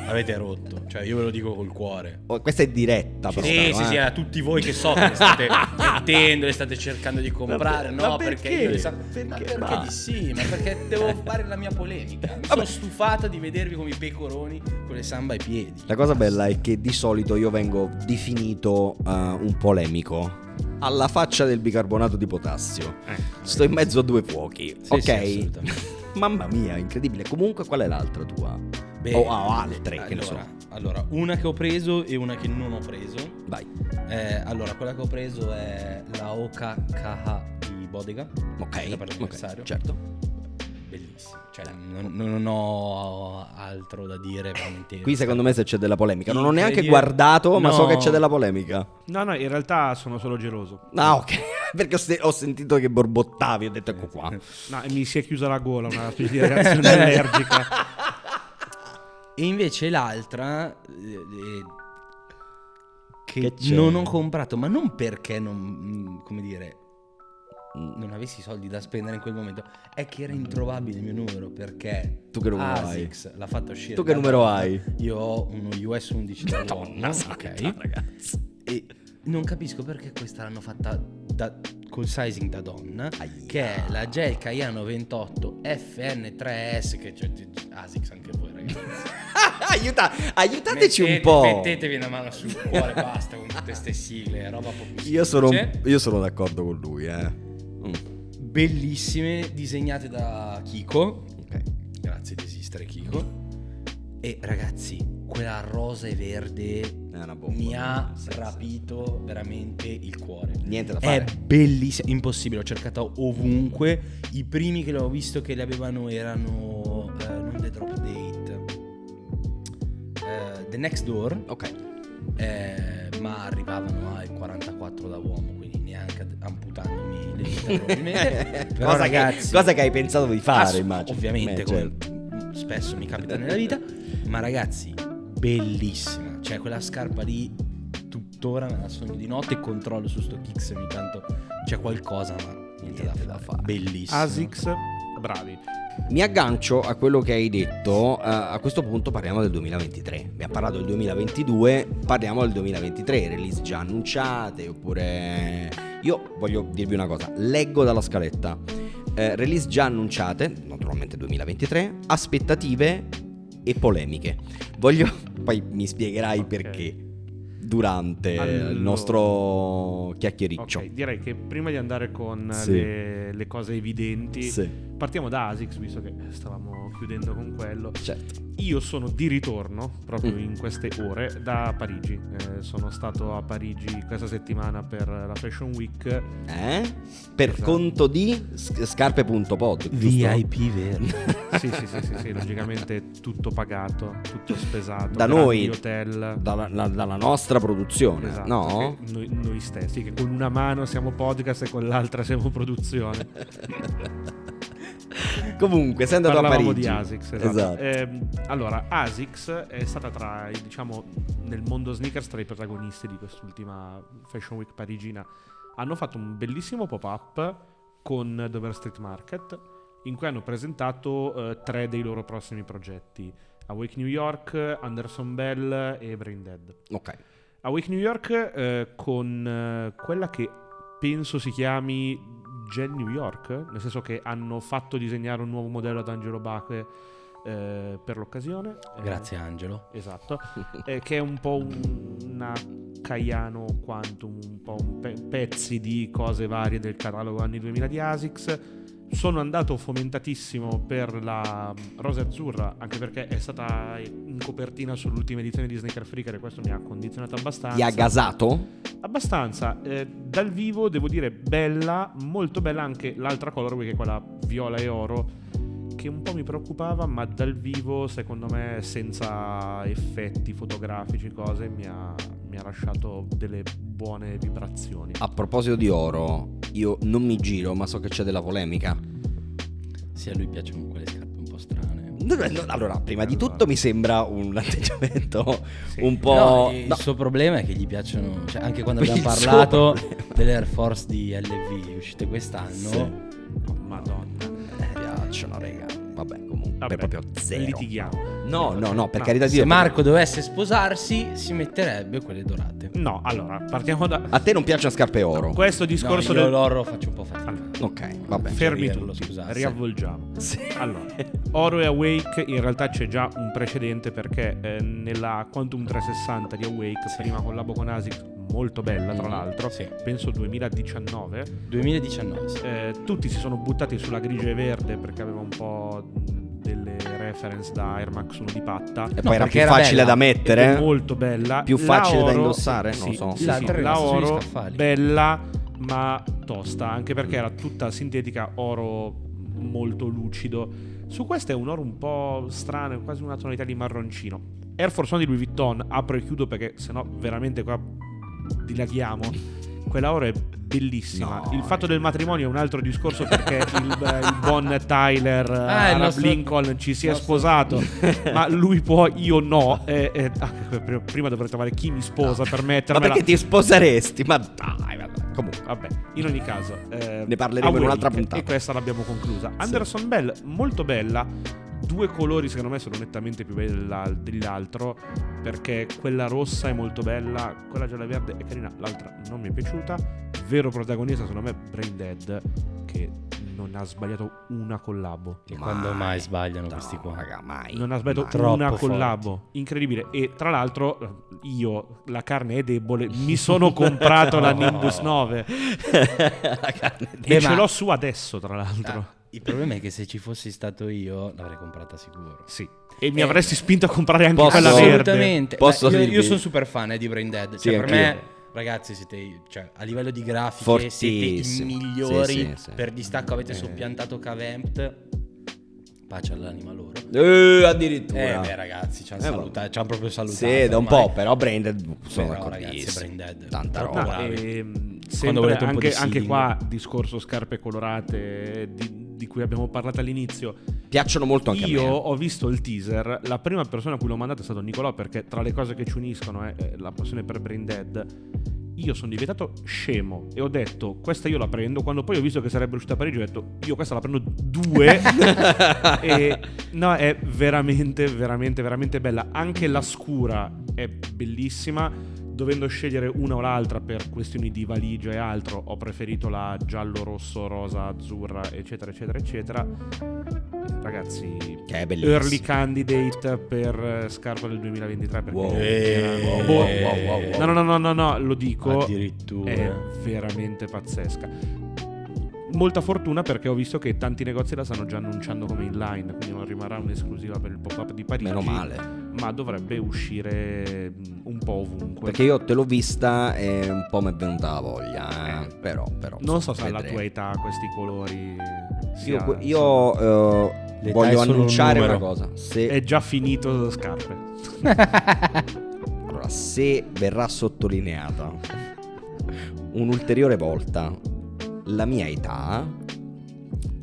Avete rotto, cioè io ve lo dico col cuore. Questa è diretta, però. Sì, a tutti voi che so che le state mettendo, le state cercando di comprare. Ma no, perché? Io le perché di sì, ma perché devo fare la mia polemica. Mi sono stufato di vedervi come i pecoroni con le samba ai piedi. La cosa bella è che di solito io vengo definito un polemico. Alla faccia del bicarbonato di potassio. Sto in mezzo a due fuochi. Sì, ok. sì, assolutamente. Mamma mia, incredibile. Comunque, qual è l'altra tua? Beh, o altre, che ne so. Allora, una che ho preso e una che non ho preso. Vai. Allora, quella che ho preso è la OKKH di Bodega. Ok. Per l'anniversario. Certo. Bellissimo. Cioè, non ho altro da dire veramente. Qui secondo me se c'è della polemica. Non ho neanche guardato, ma so che c'è della polemica. No, in realtà sono solo geloso. Ah, ok. Perché ho sentito che borbottavi, ho detto ecco qua. No, e mi si è chiusa la gola, una specie di reazione allergica. E invece l'altra che c'è? non ho comprato, ma non perché non avessi soldi da spendere in quel momento, è che era introvabile il mio numero, perché Tu che numero ASICS l'ha fatta uscire. Tu che numero hai? Io ho uno US 11 da uomo, ok, ragazzi. e non capisco perché questa l'hanno fatta col sizing da donna, che è la Gel Cayano 28 FN3S, che c'è ASICS anche voi ragazzi. Aiutateci un po'. Mettetevi una mano sul cuore, basta con tutte ste sigle, roba proprio Io sono d'accordo con lui, Bellissime, disegnate da Kiko. Ok. Grazie di esistere, Kiko. E ragazzi, quella rosa e verde È una bomba. mi ha rapito veramente il cuore. Niente da fare. È bellissima, impossibile, ho cercato ovunque. I primi che l'ho visto che le avevano erano non The Drop Date, The Next Door. Ok. Ma arrivavano al 44 da uomo, quindi neanche amputandomi le dita probabilmente. Però ragazzi, cosa che hai pensato di fare, immagino. ovviamente certo. come spesso mi capita nella vita. Ma ragazzi, bellissima. Cioè quella scarpa lì tuttora me la sogno di notte e controllo su sto Kicks ogni tanto c'è qualcosa, ma niente da fare. Bellissimo. ASICS, bravi. Mi aggancio a quello che hai detto. A questo punto parliamo del 2023. Abbiamo parlato del 2022, parliamo del 2023. Release già annunciate, oppure... Io voglio dirvi una cosa. Leggo dalla scaletta. Release già annunciate, naturalmente 2023. Aspettative e polemiche. Poi mi spiegherai perché durante il nostro chiacchiericcio. Ok, direi che prima di andare con le cose evidenti, partiamo da ASICS, visto che stavamo chiudendo con quello. Certo. Io sono di ritorno proprio in queste ore da Parigi. Sono stato a Parigi questa settimana per la Fashion Week. Per Esatto. conto di scarpe.pod, VIP vero. Sì, logicamente tutto pagato, tutto spesato. Da noi, hotel. dalla nostra produzione, Esatto, no? Noi stessi, che con una mano siamo podcast e con l'altra siamo produzione. Comunque, sei andato Parlavamo a Parigi. di ASICS, esatto. Esatto. ASICS è stata nel mondo sneakers tra i protagonisti di quest'ultima Fashion Week parigina. Hanno fatto un bellissimo pop-up con Dover Street Market, in cui hanno presentato 3 dei loro prossimi progetti: Awake New York, Anderson Bell e Brain Dead. Ok. Awake New York con quella che penso si chiami Gel New York, nel senso che hanno fatto disegnare un nuovo modello ad Angelo Bache per l'occasione. Grazie Angelo. Esatto. Che è un po' una Cayano Quantum, un po' pezzi di cose varie del catalogo anni 2000 di ASICS. Sono andato fomentatissimo per la rosa e azzurra, anche perché è stata in copertina sull'ultima edizione di Sneaker Freaker e questo mi ha condizionato abbastanza. Ti ha gasato? Abbastanza. Dal vivo devo dire bella, molto bella anche l'altra colorway, che è quella viola e oro, che un po' mi preoccupava, ma dal vivo secondo me senza effetti fotografici cose mi ha lasciato delle buone vibrazioni. A proposito di oro, io non mi giro, ma so che c'è della polemica. Sì, a lui piacciono quelle scarpe un po' strane. Allora, prima di tutto mi sembra un atteggiamento un po'... Il suo problema è che gli piacciono, cioè anche quando abbiamo Il suo parlato problema. delle Air Force di LV uscite quest'anno, Oh, Madonna. piacciono, raga. Vabbè, comunque Vabbè, proprio zero. litighiamo. No, per carità di Dio. Se Marco dovesse sposarsi, si metterebbe quelle dorate. No, allora, partiamo da... A te non piacciono scarpe oro? Questo discorso Io l'oro faccio un po' fatica. Allora, Ok, vabbè. fermi dirlo, tutti, scusate. riavvolgiamo. Sì. Allora, Oro e Awake in realtà c'è già un precedente, perché nella Quantum 360 di Awake, prima collabo con ASICS, molto bella tra l'altro, Sì. penso 2019, 2019, sì. tutti si sono buttati sulla grigia e verde perché aveva un po' delle reference da Air Max 1 di patta. E poi era perché più era facile bella. da Ed è mettere? molto bella. Più La facile da Oro- indossare? Non sì, so. sì, L'altra sì. era La sugli Oro scaffali. bella ma tosta, anche perché era tutta sintetica, oro molto lucido. Su questa è un oro un po' strano, quasi una tonalità di marroncino. Air Force One di Louis Vuitton, apro e chiudo perché sennò veramente qua dilaghiamo. Quella oro è bellissima. No, il fatto del matrimonio è un altro discorso, perché il buon Tyler il Arab nostro- Lincoln ci si è nostro- sposato, ma lui può, io no. Prima dovrei trovare chi mi sposa per Ma mettermela. perché ti sposeresti? Ma dai, vabbè. Comunque. Vabbè, in ogni caso Ne parleremo in Awake, un'altra puntata. e questa l'abbiamo conclusa. Anderson Bell, molto bella. Due colori secondo me sono nettamente più belli dell'altro, perché quella rossa è molto bella, quella gialla e verde è carina, l'altra non mi è piaciuta. Vero protagonista secondo me Brain Dead, che non ha sbagliato una collabo. E quando mai sbagliano No, questi qua? raga, mai. Non ha sbagliato Troppo una forti. collabo. Incredibile. E tra l'altro io, la carne è debole, mi sono comprato la Nimbus 9 La carne di- e Beh, ce ma- l'ho su adesso, tra l'altro. Il problema è che se ci fossi stato io l'avrei comprata sicuro. Sì. E mi avresti spinto a comprare anche Posso- quella verde. Assolutamente. Posso Beh, io dirvi? sono super fan di Brain Dead. Sì, Cioè, per anch'io. me, ragazzi, siete, cioè, a livello di grafiche siete i Fortissimi. migliori. Sì, sì. Per distacco avete soppiantato Cavemt. Pace all'anima loro. Addirittura. Beh, ragazzi, ci hanno vabbè. salutato, ci hanno proprio salutato. Sì, da un ormai. po', però Branded sono Però, ragazzi, d'accordissimo. Brain Dead. Tanta Troppo roba. bravi. Sempre volete un po' di anche seeding. qua discorso scarpe colorate di cui abbiamo parlato all'inizio. Piacciono molto anche Io a me. ho visto il teaser, la prima persona a cui l'ho mandato è stato Nicolò, perché tra le cose che ci uniscono è la passione per Brain Dead. Io sono diventato scemo e ho detto questa io la prendo. Quando poi ho visto che sarebbe uscita a Parigi ho detto io questa la prendo 2. E no, è veramente veramente veramente bella. Anche la scura è bellissima. Dovendo scegliere una o l'altra per questioni di valigia e altro, ho preferito la giallo, rosso, rosa, azzurra, eccetera eccetera eccetera. Ragazzi, Che è bellissimo. early candidate per scarpa del 2023, perché Wow. era- Wow. No, lo dico, Addirittura. è veramente pazzesca. Molta fortuna, perché ho visto che tanti negozi la stanno già annunciando come inline, quindi non rimarrà un'esclusiva per il pop-up di Parigi. Meno male. Ma dovrebbe uscire un po' ovunque. Perché io te l'ho vista e un po' mi è venuta la voglia. Però. Non so se alla vedremo. tua età questi colori sia- Io L'età voglio è solo un annunciare una numero. cosa. Se, è già finito scarpe. allora, se verrà sottolineata un'ulteriore volta la mia età,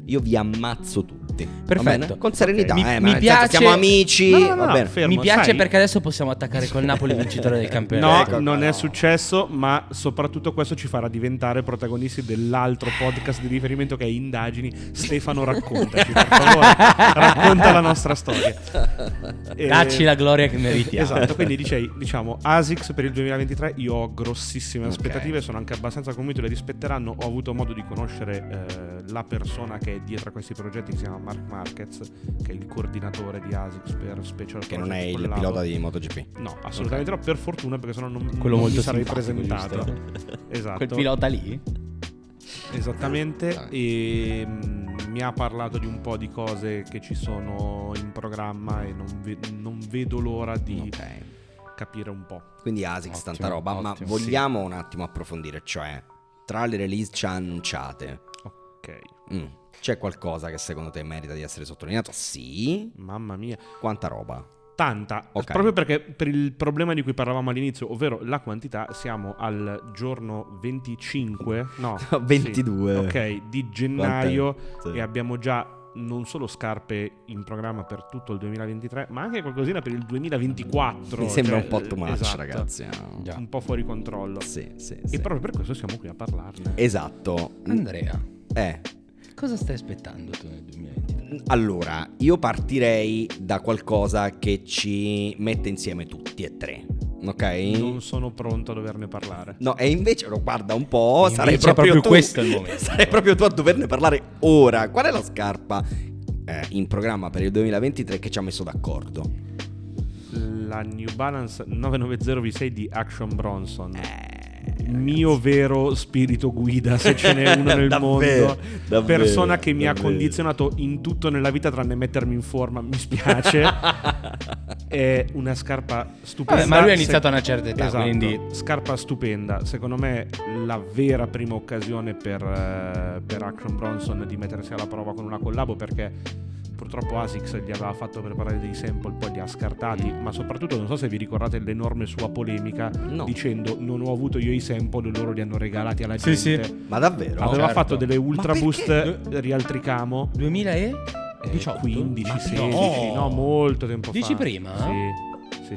io vi ammazzo tutti. Va Perfetto. bene? Con serenità, Mi- ma mi nel senso, piace- siamo amici. No, va bene. fermo, Mi piace sai? perché adesso possiamo attaccare col Napoli vincitore del No, campionato. Ecco, non no. è successo, ma soprattutto questo ci farà diventare protagonisti dell'altro podcast di riferimento che è Indagini. Stefano, raccontaci, per favore. Racconta la nostra storia. Dacci la gloria che meritiamo. Esatto, quindi diciamo ASICS per il 2023 io ho grossissime Ok. aspettative, sono anche abbastanza convinto le rispetteranno. Ho avuto modo di conoscere la persona che è dietro a questi progetti, che si chiama Mark Marquez, che è il coordinatore di ASICS per Special Che non è Project il Collabo. pilota di MotoGP. No, assolutamente no, per fortuna, perché sennò non Quello non molto mi sarei simpatico, presentato. giusto? Esatto. Quel pilota lì? Esattamente. Dai. E mi ha parlato di un po' di cose che ci sono in programma e non vedo l'ora di Ok. capire un po'. Quindi ASICS, Ottimo, tanta roba. Ma ottimo, vogliamo un attimo approfondire, cioè, tra le release già annunciate, Ok. c'è qualcosa che secondo te merita di essere sottolineato? Sì. Mamma mia. Quanta roba? Tanta, Ok. proprio perché per il problema di cui parlavamo all'inizio, ovvero la quantità, siamo al giorno 25, no, 22. sì, ok, di gennaio. Sì. E abbiamo già non solo scarpe in programma per tutto il 2023, ma anche qualcosina per il 2024. Mi sembra cioè, un po' too much, esatto, ragazzi. Già. un po' fuori controllo. Sì, sì, E sì. proprio per questo siamo qui a parlarne. Esatto. Andrea, Eh, cosa stai aspettando tu nel 2023? Allora, io partirei da qualcosa che ci mette insieme tutti e tre. Ok? Non sono pronto a doverne parlare. No, e invece, guarda un po', Invece sarei è proprio proprio tu. questo il momento. Sarei proprio tu a doverne parlare ora. Qual è la scarpa in programma per il 2023 che ci ha messo d'accordo? La New Balance 990 V6 di Action Bronson. Mio vero spirito guida, se ce n'è uno nel Davvero, mondo. davvero, Persona che mi ha davvero. condizionato in tutto nella vita tranne mettermi in forma, mi spiace. È una scarpa stupenda. Vabbè, ma lui ha iniziato a una certa età, Esatto, quindi scarpa stupenda. Secondo me la vera prima occasione per Action Bronson di mettersi alla prova con una collabo, perché purtroppo ASICS gli aveva fatto preparare dei sample, poi li ha scartati, ma soprattutto non so se vi ricordate l'enorme sua polemica dicendo non ho avuto io i sample, loro li hanno regalati alla gente. sì. Ma davvero? Aveva certo. fatto delle Ultra Ma Boost perché? Real Tricamo 2018? 15, Ma 16, no, molto tempo Dici fa. prima? Sì.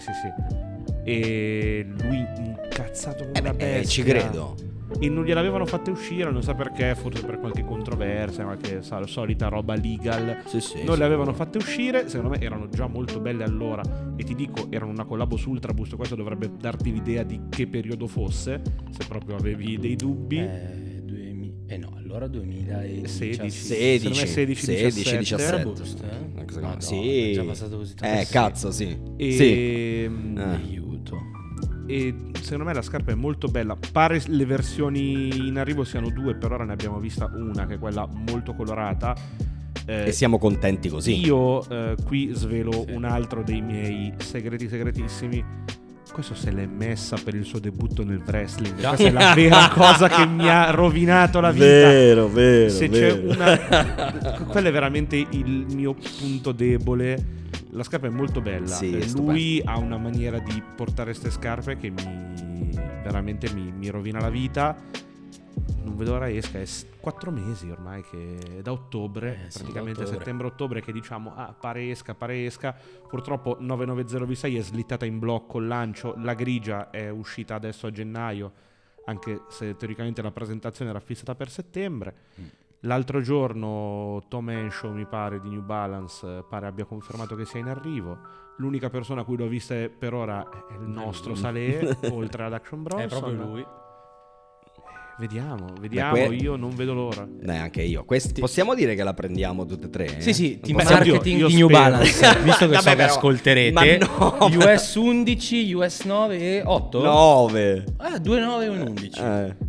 E lui incazzato come una bestia. Ci credo. E non gliel'avevano fatte uscire, non so perché, forse per qualche controversia, qualche solita roba legal. Non le avevano fatte uscire, secondo me erano già molto belle allora. E ti dico, erano una collabo su Ultra Boost, questo dovrebbe darti l'idea di che periodo fosse, se proprio avevi dei dubbi. No, allora 2016. 16, 17. Boost, Madonna, Sì. è già passato così tanto. Cazzo, sì. E, Sì. Aiuto. e secondo me la scarpa è molto bella. Pare le versioni in arrivo siano due, per ora ne abbiamo vista una, che è quella molto colorata. E siamo contenti così. Io qui svelo un altro dei miei segreti segretissimi. Questo se l'è messa per il suo debutto nel wrestling. Già. Questa è la vera cosa che mi ha rovinato la vita. Vero. Se c'è una, quello è veramente il mio punto debole. La scarpa è molto bella. Sì, è Lui ha una maniera di portare ste scarpe che veramente mi rovina la vita. Non vedo l'ora esca. È 4 mesi ormai, che è da ottobre, praticamente settembre-ottobre, che diciamo pare esca. Purtroppo 990 V6 è slittata in blocco il lancio. La grigia è uscita adesso a gennaio, anche se teoricamente la presentazione era fissata per settembre. L'altro giorno Tom Henshaw, mi pare, di New Balance, pare abbia confermato che sia in arrivo. L'unica persona a cui l'ho vista per ora è il nostro Saleh, oltre ad Action Bronson. È proprio lui. Vediamo, Beh, io non vedo l'ora. Neanche io. Possiamo dire che la prendiamo tutte e tre? Sì, team possiamo- marketing io di New spero. Balance. Visto che Vabbè, so che però- ascolterete, ma no, US 11, US 9 e 8? 9. 2, 9 e un 11.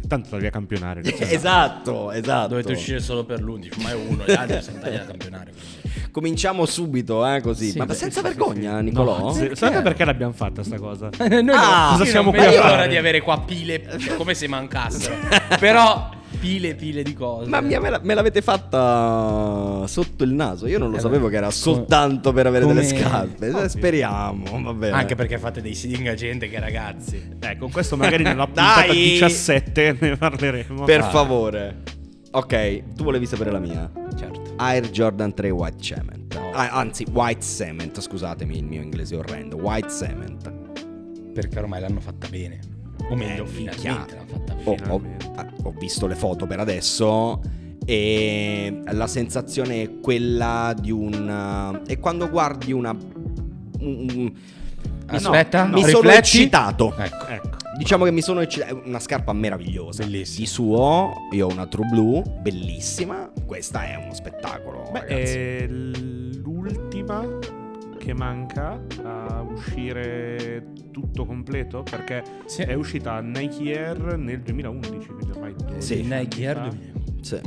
Tanto da via campionare. Esatto. Dovete uscire solo per l'11, ma è uno, gli altri sono tagliati a campionare. quindi. Cominciamo subito, così. Sì, ma beh, senza sì, vergogna, No, Nicolò? sapete perché l'abbiamo fatta sta cosa? Noi cosa siamo non qui a vedo fare? l'ora di avere qua pile, come se mancassero. Però pile di cose. Ma me l'avete fatta sotto il naso. Io non lo sapevo che era soltanto per avere come- delle scarpe. Speriamo, va bene. Anche perché fate dei sing a gente che ragazzi. Con questo magari nella puntata Dai! 17 ne parleremo. Per favore. Ok, tu volevi sapere la mia. Certo. Air Jordan 3 White Cement. Anzi, White Cement, scusatemi il mio inglese è orrendo. White Cement. Perché ormai l'hanno fatta bene. O meglio, minchia. finalmente l'hanno fatta bene. Ho visto le foto per adesso e la sensazione è quella di un... E quando guardi una... Aspetta, mi sono rifletti. eccitato. Ecco. Diciamo che mi sono eccitato. È una scarpa meravigliosa. Bellissima. Di suo, io ho una True Blue, bellissima. Questa è uno spettacolo, ragazzi. È l'ultima che manca a uscire tutto completo, perché Sì. è uscita Nike Air nel 2011, quindi ormai 12 Sì. anni Nike Air fa. 2000. Sì.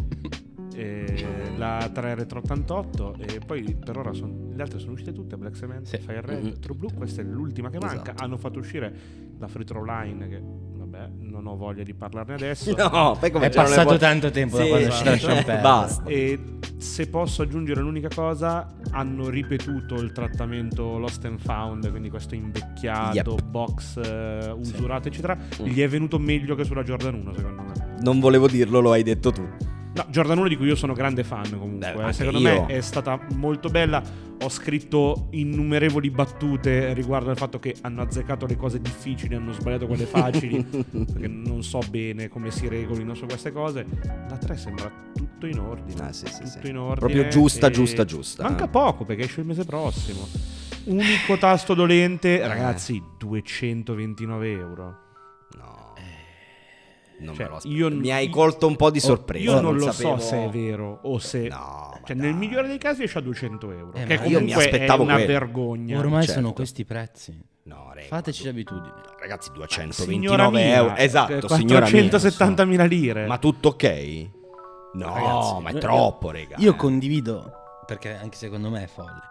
La 3 Retro 88 e poi per ora le altre sono uscite tutte, Black Cement, Sì. Fire Red, True Blue. Questa è l'ultima che manca. Esatto. Hanno fatto uscire la Free Throw Line, che vabbè, non ho voglia di parlarne adesso. No, poi come È c'erano le passato foto- tanto tempo da Sì, quando è uscita esatto. Champagne. Basta. E se posso aggiungere l'unica cosa, hanno ripetuto il trattamento Lost and Found, quindi questo invecchiato, Yep. box usurato eccetera. Gli è venuto meglio che sulla Jordan 1, secondo me. Non volevo dirlo, lo hai detto tu. No, Jordan 1 di cui io sono grande fan comunque. Secondo me è stata molto bella. Ho scritto innumerevoli battute riguardo al fatto che hanno azzeccato le cose difficili, hanno sbagliato quelle facili, perché non so bene come si regolino su queste cose. La 3 sembra tutto in ordine. Tutto in ordine. Proprio giusta. Manca poco perché esce il mese prossimo. Unico tasto dolente, ragazzi, 229 euro. No. Non Cioè, me lo aspetto. Mi hai colto un po' di sorpresa. Io non lo sapevo... so se è vero o se... No, cioè, nel migliore dei casi esce a 200 euro. Che ma comunque io mi aspettavo è una quello. vergogna. Ormai certo. sono questi prezzi. No, Fateci l'abitudine. Ragazzi, Signora 229 mia, euro. Esatto, signora mia. 470.000 lire. Ma tutto ok? No, Ragazzi, ma è troppo, raga. Io condivido, perché anche secondo me è folle.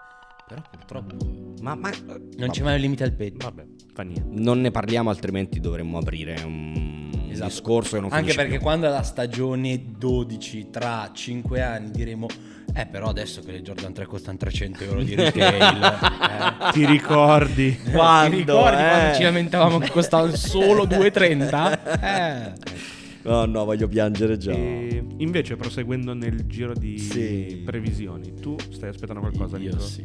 Però purtroppo Ma non c'è mai un limite al peggio. Vabbè, fa niente. non ne parliamo, altrimenti dovremmo aprire un discorso che non Anche finisce perché più. quando è la stagione 12 tra 5 anni diremo però adesso che le Jordan 3 costano 300 euro di retail Ti ricordi? Quando, ti ricordi quando ci lamentavamo che costavano solo 2,30? No, voglio piangere già. E invece, proseguendo nel giro di Sì. previsioni, tu stai aspettando qualcosa? Io Nico? sì.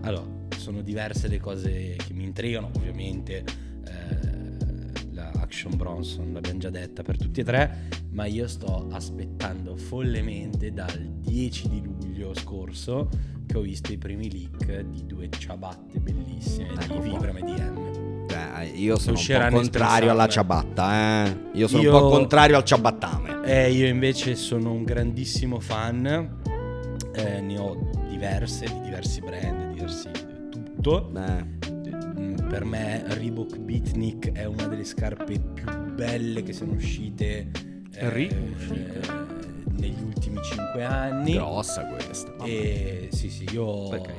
Allora, sono diverse le cose che mi intrigano, ovviamente la Action Bronson l'abbiamo già detta per tutti e tre, ma io sto aspettando follemente dal 10 di luglio scorso che ho visto i primi leak di 2 ciabatte bellissime di Vibram e DM. Io sono un Usciranno po' contrario alla indispensabili. ciabatta, Io sono un po' contrario al ciabattame. Io invece sono un grandissimo fan, ne ho diverse, di diversi brand, diversi tutto. Per me Reebok Beatnik è una delle scarpe più belle che sono uscite negli ultimi 5 anni. Grossa questa. E sì, io Perché?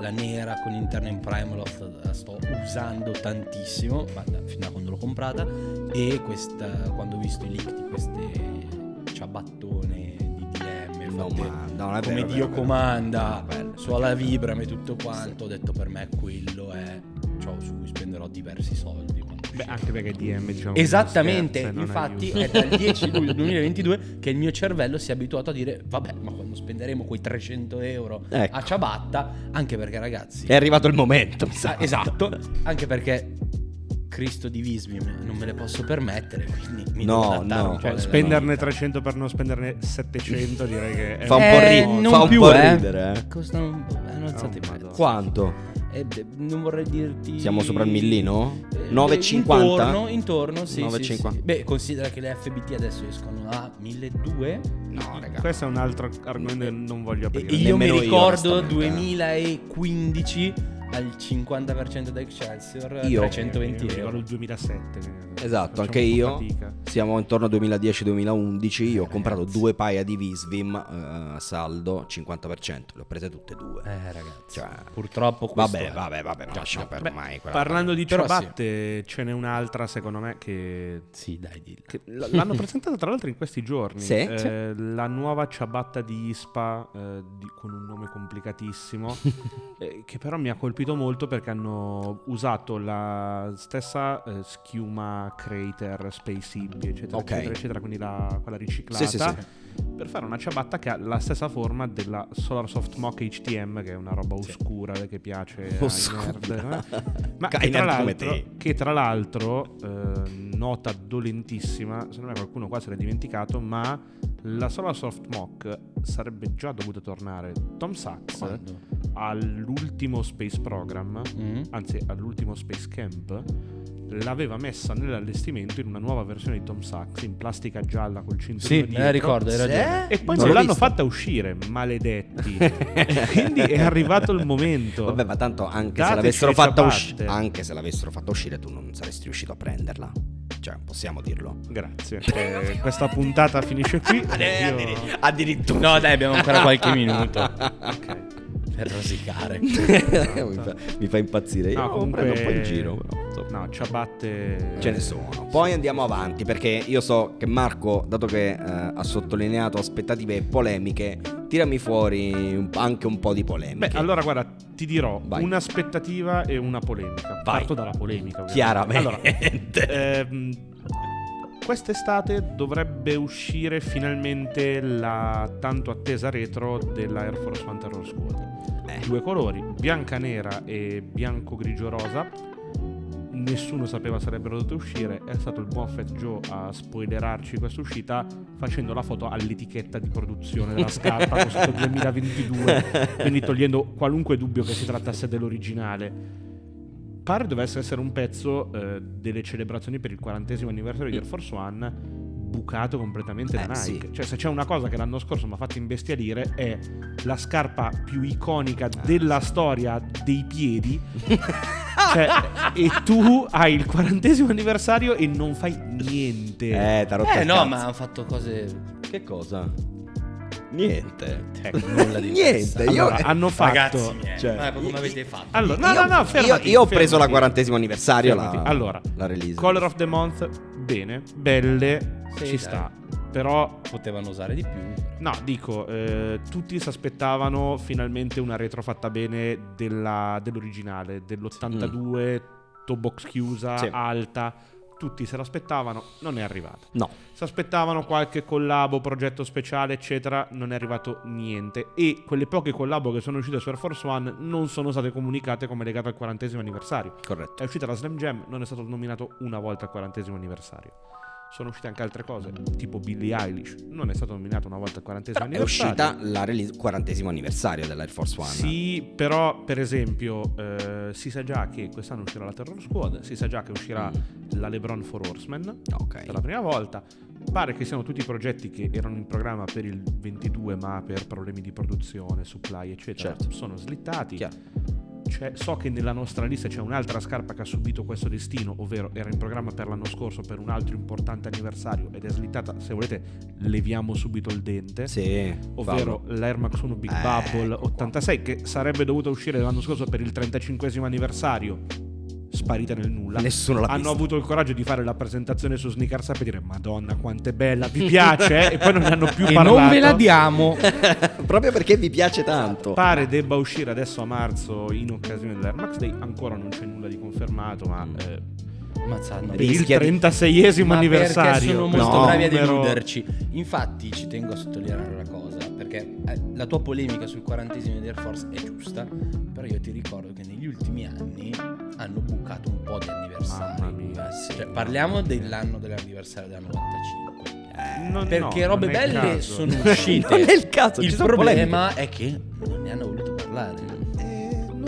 la nera con interno in Primaloft la sto usando tantissimo, ma fino da quando l'ho comprata. E questa, quando ho visto i leak di queste ciabattone di DM fatte come Dio comanda, sulla Vibram e tutto quanto, ho detto per me quello è ciò su cui spenderò diversi soldi. Beh, anche perché DM, diciamo, Esattamente, non infatti aiuta. è dal 10 luglio 2022 che il mio cervello si è abituato a dire vabbè, ma quando spenderemo quei 300 euro Ecco. a ciabatta, anche perché ragazzi È arrivato il momento, mi sa. esatto, anche perché Cristo di Visbim non me le posso permettere, quindi mi No, devo adattare no. un po' Cioè, nella spenderne vita. 300 per non spenderne 700 direi che è Fa un po' non fa un più, po' ridere, Costano hanno alzato i prezzi. Madonna. Quanto? Non vorrei dirti. Siamo sopra il millino? 9,50? Intorno, sì. 9,50. Sì. Beh, considera che le FBT adesso escono a 1.200. No, raga. questo è un altro argomento che non voglio aprire. Io mi Nemmeno io, ricordo onestamente. 2015 al 50% da Excelsior, Io- 320 Io ricordo euro. il 2007. Esatto, Facciamo anche un po' io. fatica. Siamo intorno al 2010-2011. Io ho comprato 2 paia di Visvim a saldo 50%. Le ho prese tutte e 2. Ragazzi, Cioè, purtroppo questo vabbè, è. ma lascia per Beh, ormai quella parlando di Però ciabatte, ce n'è un'altra secondo me che Sì, dai, dillo. l'hanno presentata tra l'altro in questi giorni. Sì. La nuova ciabatta di ISPA con un nome complicatissimo che però mi ha colpito molto perché hanno usato la stessa schiuma Crater, Space Hippie eccetera, Ok. eccetera, eccetera, quindi quella riciclata Sì. per fare una ciabatta che ha la stessa forma della Solar Soft Mock HTM, che è una roba oscura che piace ai nerd, ma Ai che tra, nerd come l'altro, te. che tra l'altro nota dolentissima, secondo me qualcuno qua se l'è dimenticato, ma la Solar Soft Mock sarebbe già dovuta tornare. Tom Sachs Quando? all'ultimo Space Program, anzi all'ultimo Space Camp, l'aveva messa nell'allestimento in una nuova versione di Tom Sachs in plastica gialla col cinturino Sì, me dietro. la ricordo, hai ragione. E poi Non non l'ho l'hanno vista. fatta uscire, maledetti. Quindi è arrivato il momento. Vabbè, ma tanto anche se Dateci l'avessero le fatta ciabatte. uscire, anche se l'avessero fatta uscire, tu non saresti riuscito a prenderla. Cioè, possiamo dirlo. Grazie. Questa puntata finisce qui. Io- Addirittura. No, dai, abbiamo ancora qualche minuto Ok. per rosicare. mi fa impazzire. Io No, comunque prendo un po' in giro, però, insomma. No, ciabatte Ce ne sono. Poi andiamo avanti perché io so che Marco, dato che ha sottolineato aspettative e polemiche, tirami fuori anche un po' di polemiche. Beh, allora guarda, ti dirò Vai. un'aspettativa e una polemica. Vai. Parto dalla polemica, ovviamente. Chiaramente. Allora, quest'estate dovrebbe uscire finalmente la tanto attesa retro della Air Force One Terror Squad. 2 colori, bianca nera e bianco grigio rosa. Nessuno sapeva sarebbero dovute uscire. È stato il buon Fat Joe a spoilerarci questa uscita facendo la foto all'etichetta di produzione della scarpa con scritto 2022, quindi togliendo qualunque dubbio che si trattasse dell'originale. Pare dovesse essere un pezzo delle celebrazioni per il 40° anniversario di Air Force One, bucato completamente da Nike. Sì. Cioè, se c'è una cosa che l'anno scorso mi ha fatto imbestialire è la scarpa più iconica della storia dei piedi. Cioè, e tu hai il 40° anniversario e non fai niente. t'ha rotto il no, cazzo. ma hanno fatto cose. Che cosa? Niente. Nulla di Niente. Allora, Io... hanno fatto. Ragazzi miei, cioè, ma come avete fatto? Allora, no, fermati, io ho preso la fermati. 40° anniversario. Fermati. Allora, la release. Color of the Month, bene, belle, Sì, ci dai. sta. Però, Potevano usare di più. no, dico, tutti si aspettavano finalmente una retro fatta bene dell'originale, dell'82, toe box chiusa, Sì. alta. Tutti se l'aspettavano, non è arrivata. No. Si aspettavano qualche collabo, progetto speciale, eccetera, non è arrivato niente. E quelle poche collabo che sono uscite su Air Force One non sono state comunicate come legate al 40° anniversario. Corretto. È uscita la Slam Jam, non è stato nominato una volta al 40° anniversario. Sono uscite anche altre cose, tipo Billie Eilish, non è stato nominato una volta al 40° Però è anniversario. uscita la release 40° anniversario dell'Air Force One. Sì, però per esempio si sa già che quest'anno uscirà la Terror Squad, si sa già che uscirà la LeBron 4 Horsemen Ok. per la prima volta. Pare che siano tutti progetti che erano in programma per il 22, ma per problemi di produzione, supply, eccetera, Certo. sono slittati. Chiaro. So che nella nostra lista c'è un'altra scarpa che ha subito questo destino, ovvero era in programma per l'anno scorso per un altro importante anniversario ed è slittata. Se volete leviamo subito il dente, Sì. ovvero l'Air Max 1 Big Bubble ecco 86 che sarebbe dovuta uscire l'anno scorso per il 35° anniversario, sparita nel nulla. Nessuno l'ha Hanno vista. avuto il coraggio di fare la presentazione su Sneakers Up e dire Madonna quanto è bella, vi piace? E poi non ne hanno più E parlato. non ve la diamo. Proprio perché vi piace tanto. Pare debba uscire adesso a marzo in occasione dell'Air Max Day. Ancora non c'è nulla di confermato, ma Mazzano. per il Rischia di- 36° Ma anniversario. perché sono molto No. bravi a numero- deluderci. Infatti ci tengo a sottolineare una cosa, perché la tua polemica sul 40° di Air Force è giusta, però io ti ricordo che negli ultimi anni hanno bucato un po' di anniversari. Mamma mia, Sì. Cioè, parliamo dell'anno dell'anniversario del 95. Perché no, robe non è il belle caso. sono uscite. Non è il caso, ci Il sono problema è che non ne hanno voluto parlare.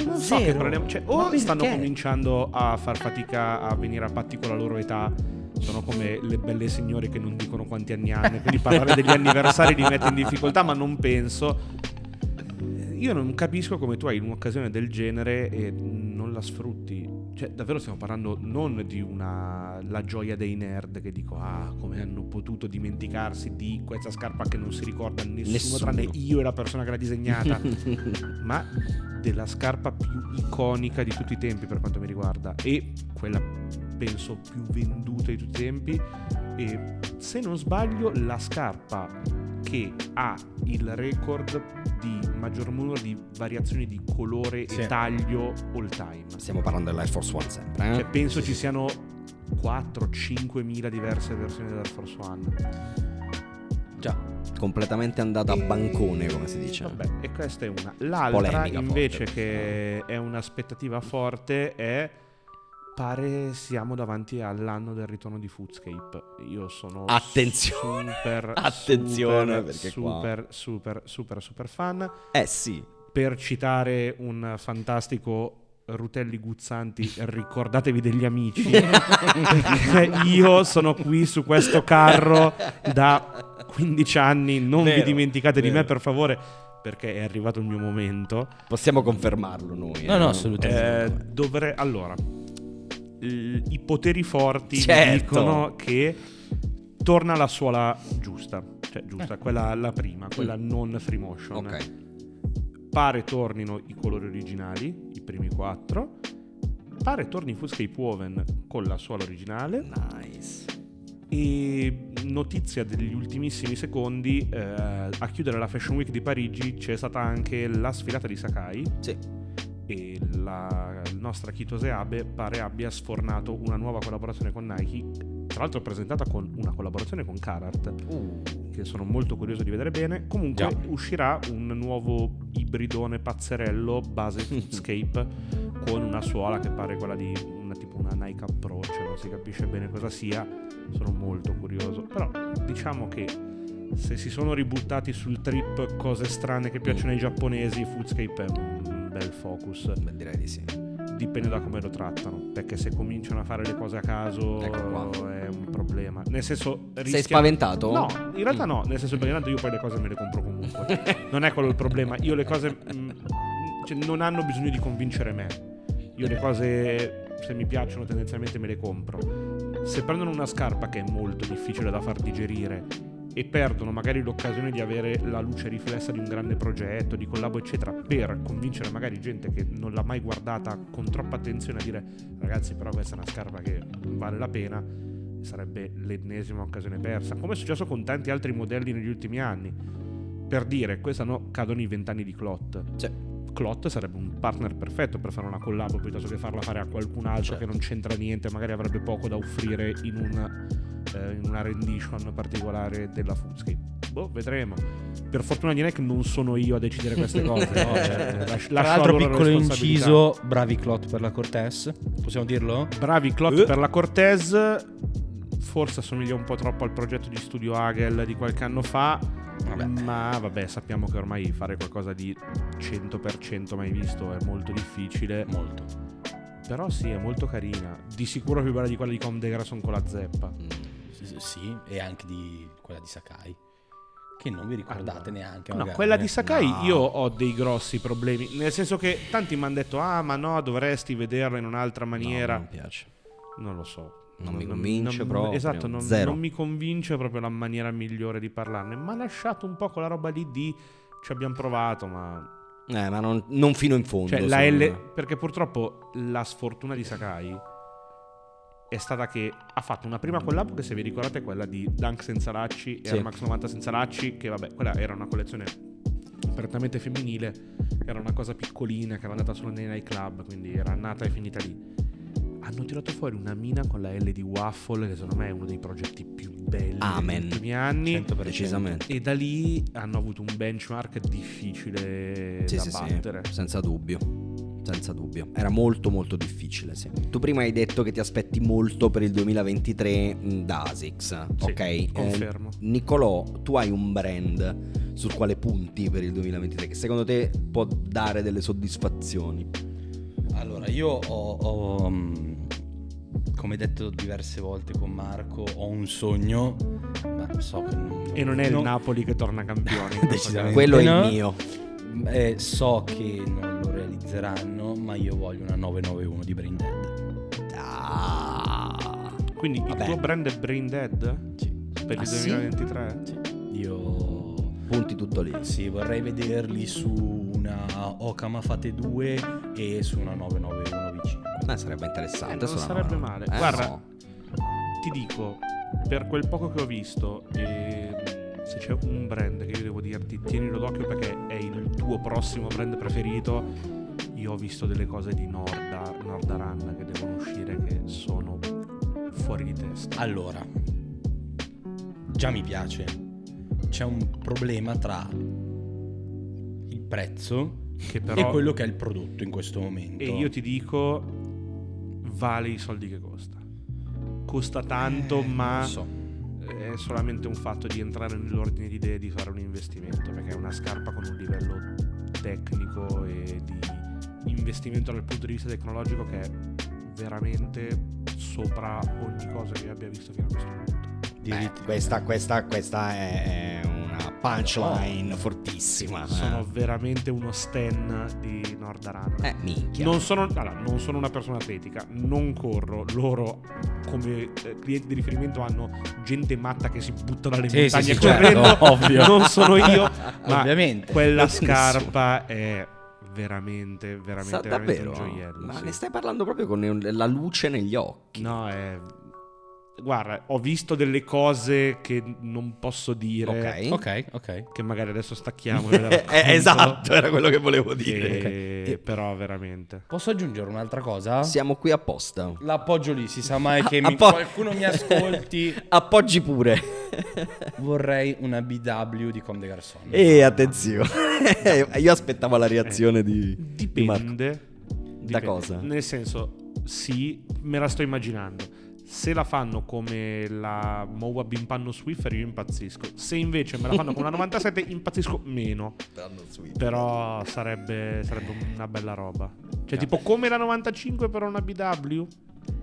Non so Zero. che problema. Cioè, Ma o perché? stanno cominciando a far fatica a venire a patti con la loro età. Sono come le belle signore che non dicono quanti anni hanno, quindi parlare degli anniversari li mette in difficoltà, ma non penso. Io non capisco come tu hai un'occasione del genere e non la sfrutti. Cioè, davvero stiamo parlando non di la gioia dei nerd che dico come hanno potuto dimenticarsi di questa scarpa che non si ricorda nessuno. Tranne io e la persona che l'ha disegnata, ma della scarpa più iconica di tutti i tempi per quanto mi riguarda e quella penso più venduta di tutti i tempi, e se non sbaglio la scarpa che ha il record di maggior numero di variazioni di colore Sì. e taglio all time. Stiamo parlando dell'Air Force One sempre. Cioè, penso ci siano 4-5 mila diverse versioni dell'Air Force One. Già. Completamente andata a bancone, come si dice. Vabbè, e questa è una. L'altra Polemica invece forte. che è un'aspettativa forte è pare siamo davanti all'anno del ritorno di Footscape. Io sono Attenzione. super Attenzione, super, perché super fan. Sì. Per citare un fantastico Rutelli Guzzanti, ricordatevi degli amici. Io sono qui su questo carro da 15 anni, non Vero, vi dimenticate di vero. me per favore, perché è arrivato il mio momento. Possiamo confermarlo noi. No, assolutamente. Allora, i poteri forti Certo. dicono che torna la suola giusta, cioè giusta, quella la prima, quella non free motion. Ok. Pare tornino i colori originali, i primi 4. Pare torni Footscape Woven con la suola originale. Nice. E notizia degli ultimissimi secondi, a chiudere la Fashion Week di Parigi c'è stata anche la sfilata di Sakai. Sì. E la nostra Kitose Abe pare abbia sfornato una nuova collaborazione con Nike tra l'altro presentata con una collaborazione con Carhartt, che sono molto curioso di vedere bene. Comunque uscirà un nuovo ibridone pazzerello base Footscape con una suola che pare quella di tipo una Nike Approach, non si capisce bene cosa sia, sono molto curioso. Però diciamo che se si sono ributtati sul trip cose strane che piacciono ai giapponesi, Footscape è un bel focus. Beh, direi di sì. Dipende da come lo trattano, perché se cominciano a fare le cose a caso è un problema. Nel senso, sei spaventato? No, in realtà no, nel senso, perché tanto io poi le cose me le compro comunque. Non è quello il problema. Io le cose cioè, non hanno bisogno di convincere me. Io le cose, se mi piacciono, tendenzialmente me le compro. Se prendono una scarpa che è molto difficile da far digerire e perdono magari l'occasione di avere la luce riflessa di un grande progetto, di collabo eccetera, per convincere magari gente che non l'ha mai guardata con troppa attenzione a dire ragazzi però questa è una scarpa che vale la pena, sarebbe l'ennesima occasione persa, come è successo con tanti altri modelli negli ultimi anni. Per dire, quest'anno cadono i 20 anni di Clot. Clot sarebbe un partner perfetto per fare una collabo piuttosto che farla fare a qualcun altro che non c'entra niente, magari avrebbe poco da offrire in una rendition particolare della Footscape. Vedremo. Per fortuna di Nike non sono io a decidere queste cose. Tra l'altro, piccolo inciso, bravi Clot per la Cortez, possiamo dirlo? Bravi Clot per la Cortez. Forse assomiglia un po' troppo al progetto di Studio Hagel di qualche anno fa. Ma vabbè, sappiamo che ormai fare qualcosa di 100% mai visto è molto difficile. Molto. Però sì, è molto carina. Di sicuro più bella di quella di Com Degerson con la zeppa. Sì, e anche di quella di Sakai, che non vi ricordate neanche. No, magari. quella di Sakai io ho dei grossi problemi. Nel senso che tanti mi hanno detto ma no, dovresti vederla in un'altra maniera. No, non mi piace. Non lo so. Non mi convince proprio. Esatto, non mi convince proprio la maniera migliore di parlarne. Ma ha lasciato un po' quella roba lì di ci abbiamo provato, ma non fino in fondo. Cioè la L, perché purtroppo la sfortuna di Sakai è stata che ha fatto una prima collab che, se vi ricordate, quella di Dunk senza lacci e Air Max 90 senza lacci, che vabbè, quella era una collezione prettamente femminile, era una cosa piccolina che era andata solo nei nightclub, quindi era nata e finita lì. Hanno tirato fuori una mina con la L di Waffle, che secondo me è uno dei progetti più belli degli ultimi anni. 100%. Precisamente. E da lì hanno avuto un benchmark difficile da battere. Sì, senza dubbio. Era molto molto difficile, sì. Tu prima hai detto che ti aspetti molto per il 2023 da ASICS, sì, ok? Confermo. Nicolò, tu hai un brand sul quale punti per il 2023 che secondo te può dare delle soddisfazioni? Allora, io ho come detto diverse volte con Marco, ho un sogno, ma so che non è il Napoli che torna campione. Decisamente quello è il mio. So che non lo realizzeranno, ma io voglio una 991 di Brain Dead. Quindi il tuo brand è Brain Dead? Sì. Per il 2023? Sì. Io punti tutto lì. Sì, vorrei vederli su una Okama Fate 2 e su una 991 V5. Sarebbe interessante. Non sarebbe male. Guarda, no. Ti dico, per quel poco che ho visto, se c'è un brand che io devo dirti tienilo d'occhio perché è il tuo prossimo brand preferito, io ho visto delle cose di Nordaran che devono uscire che sono fuori di testa. Allora, già mi piace. C'è un problema tra il prezzo che però, e quello che è il prodotto in questo momento. E io ti dico, vale i soldi che costa. Costa tanto, ma non so. È solamente un fatto di entrare nell'ordine di idee di fare un investimento, perché è una scarpa con un livello tecnico e di investimento dal punto di vista tecnologico che è veramente sopra ogni cosa che abbia visto fino a questo punto. Questa è una punchline fortissima. Sono veramente uno stan di Nordaran. Minchia. Non sono una persona atletica, non corro. Loro come clienti di riferimento hanno gente matta che si butta dalle montagne correndo. Certo, ovvio. Non sono io, ma ovviamente quella scarpa è veramente davvero un gioiello. Ma sì. ne stai parlando proprio con la luce negli occhi. No, è Guarda, ho visto delle cose che non posso dire. Ok. Che magari adesso stacchiamo e ve le racconto. Esatto, era quello che volevo dire. Però veramente. Posso aggiungere un'altra cosa? Siamo qui apposta. L'appoggio lì, si sa mai che Appo- qualcuno mi ascolti. Appoggi pure. Vorrei una BW di Comme des Garçons. E attenzione. Io aspettavo la reazione di Marco. Dipende. Da cosa? Nel senso, sì, me la sto immaginando. Se la fanno come la Moab in panno Swiffer io impazzisco. Se invece me la fanno come la 97 impazzisco meno. Però sarebbe una bella roba. Cioè tipo come la 95 però una BW?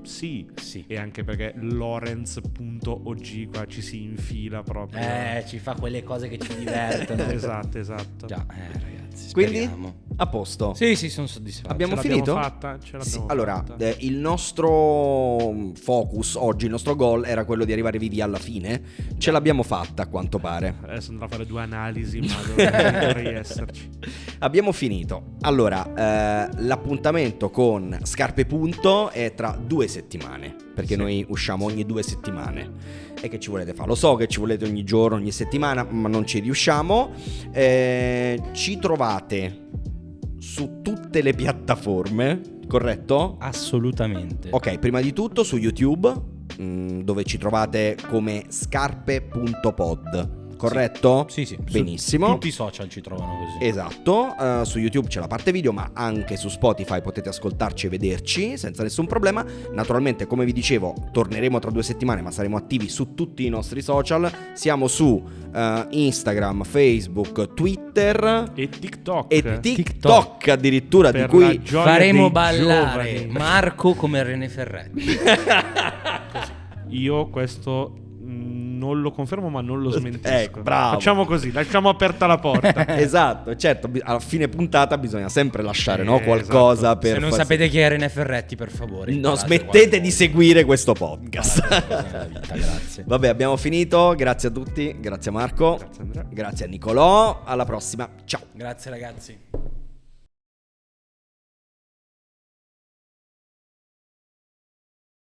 Sì. E anche perché Lorenz.og qua ci si infila proprio. Ci fa quelle cose che ci divertono. Esatto. Già, ragazzi, Quindi speriamo. a posto. Sì, sono soddisfatto. Abbiamo Ce l'abbiamo finito? fatta? Ce l'abbiamo Sì. fatta. Allora, il nostro focus oggi, il nostro goal era quello di arrivare vivi alla fine. Ce l'abbiamo fatta a quanto pare. Adesso andrò a fare 2 analisi, ma dovrei esserci. Abbiamo finito. Allora, l'appuntamento con Scarpe Punto è tra 2 settimane. Perché noi usciamo ogni 2 settimane. E che ci volete fare? Lo so che ci volete ogni giorno, ogni settimana, ma non ci riusciamo. Ci trovate su tutte le piattaforme, corretto? Assolutamente. Ok, prima di tutto su YouTube, dove ci trovate come scarpe.pod. Corretto? Sì. Benissimo. Su tutti i social ci trovano così. Esatto, su YouTube c'è la parte video, ma anche su Spotify potete ascoltarci e vederci senza nessun problema. Naturalmente, come vi dicevo, torneremo tra 2 settimane, ma saremo attivi su tutti i nostri social. Siamo su Instagram, Facebook, Twitter E TikTok. e TikTok addirittura, Per di cui la gioia Faremo dei ballare giovani. Marco come René Ferretti. Io questo non lo confermo, ma non lo smentisco. Bravo. Facciamo così, lasciamo aperta la porta. Esatto, certo, a fine puntata bisogna sempre lasciare no, qualcosa esatto. per Se non far- sapete chi è René Ferretti, per favore, No, imparate smettete qualcosa. di seguire questo podcast. Imparate qualcosa nella vita, grazie. Vabbè, abbiamo finito. Grazie a tutti, grazie a Marco, Grazie, Andrea. grazie a Nicolò. Alla prossima, ciao. Grazie ragazzi.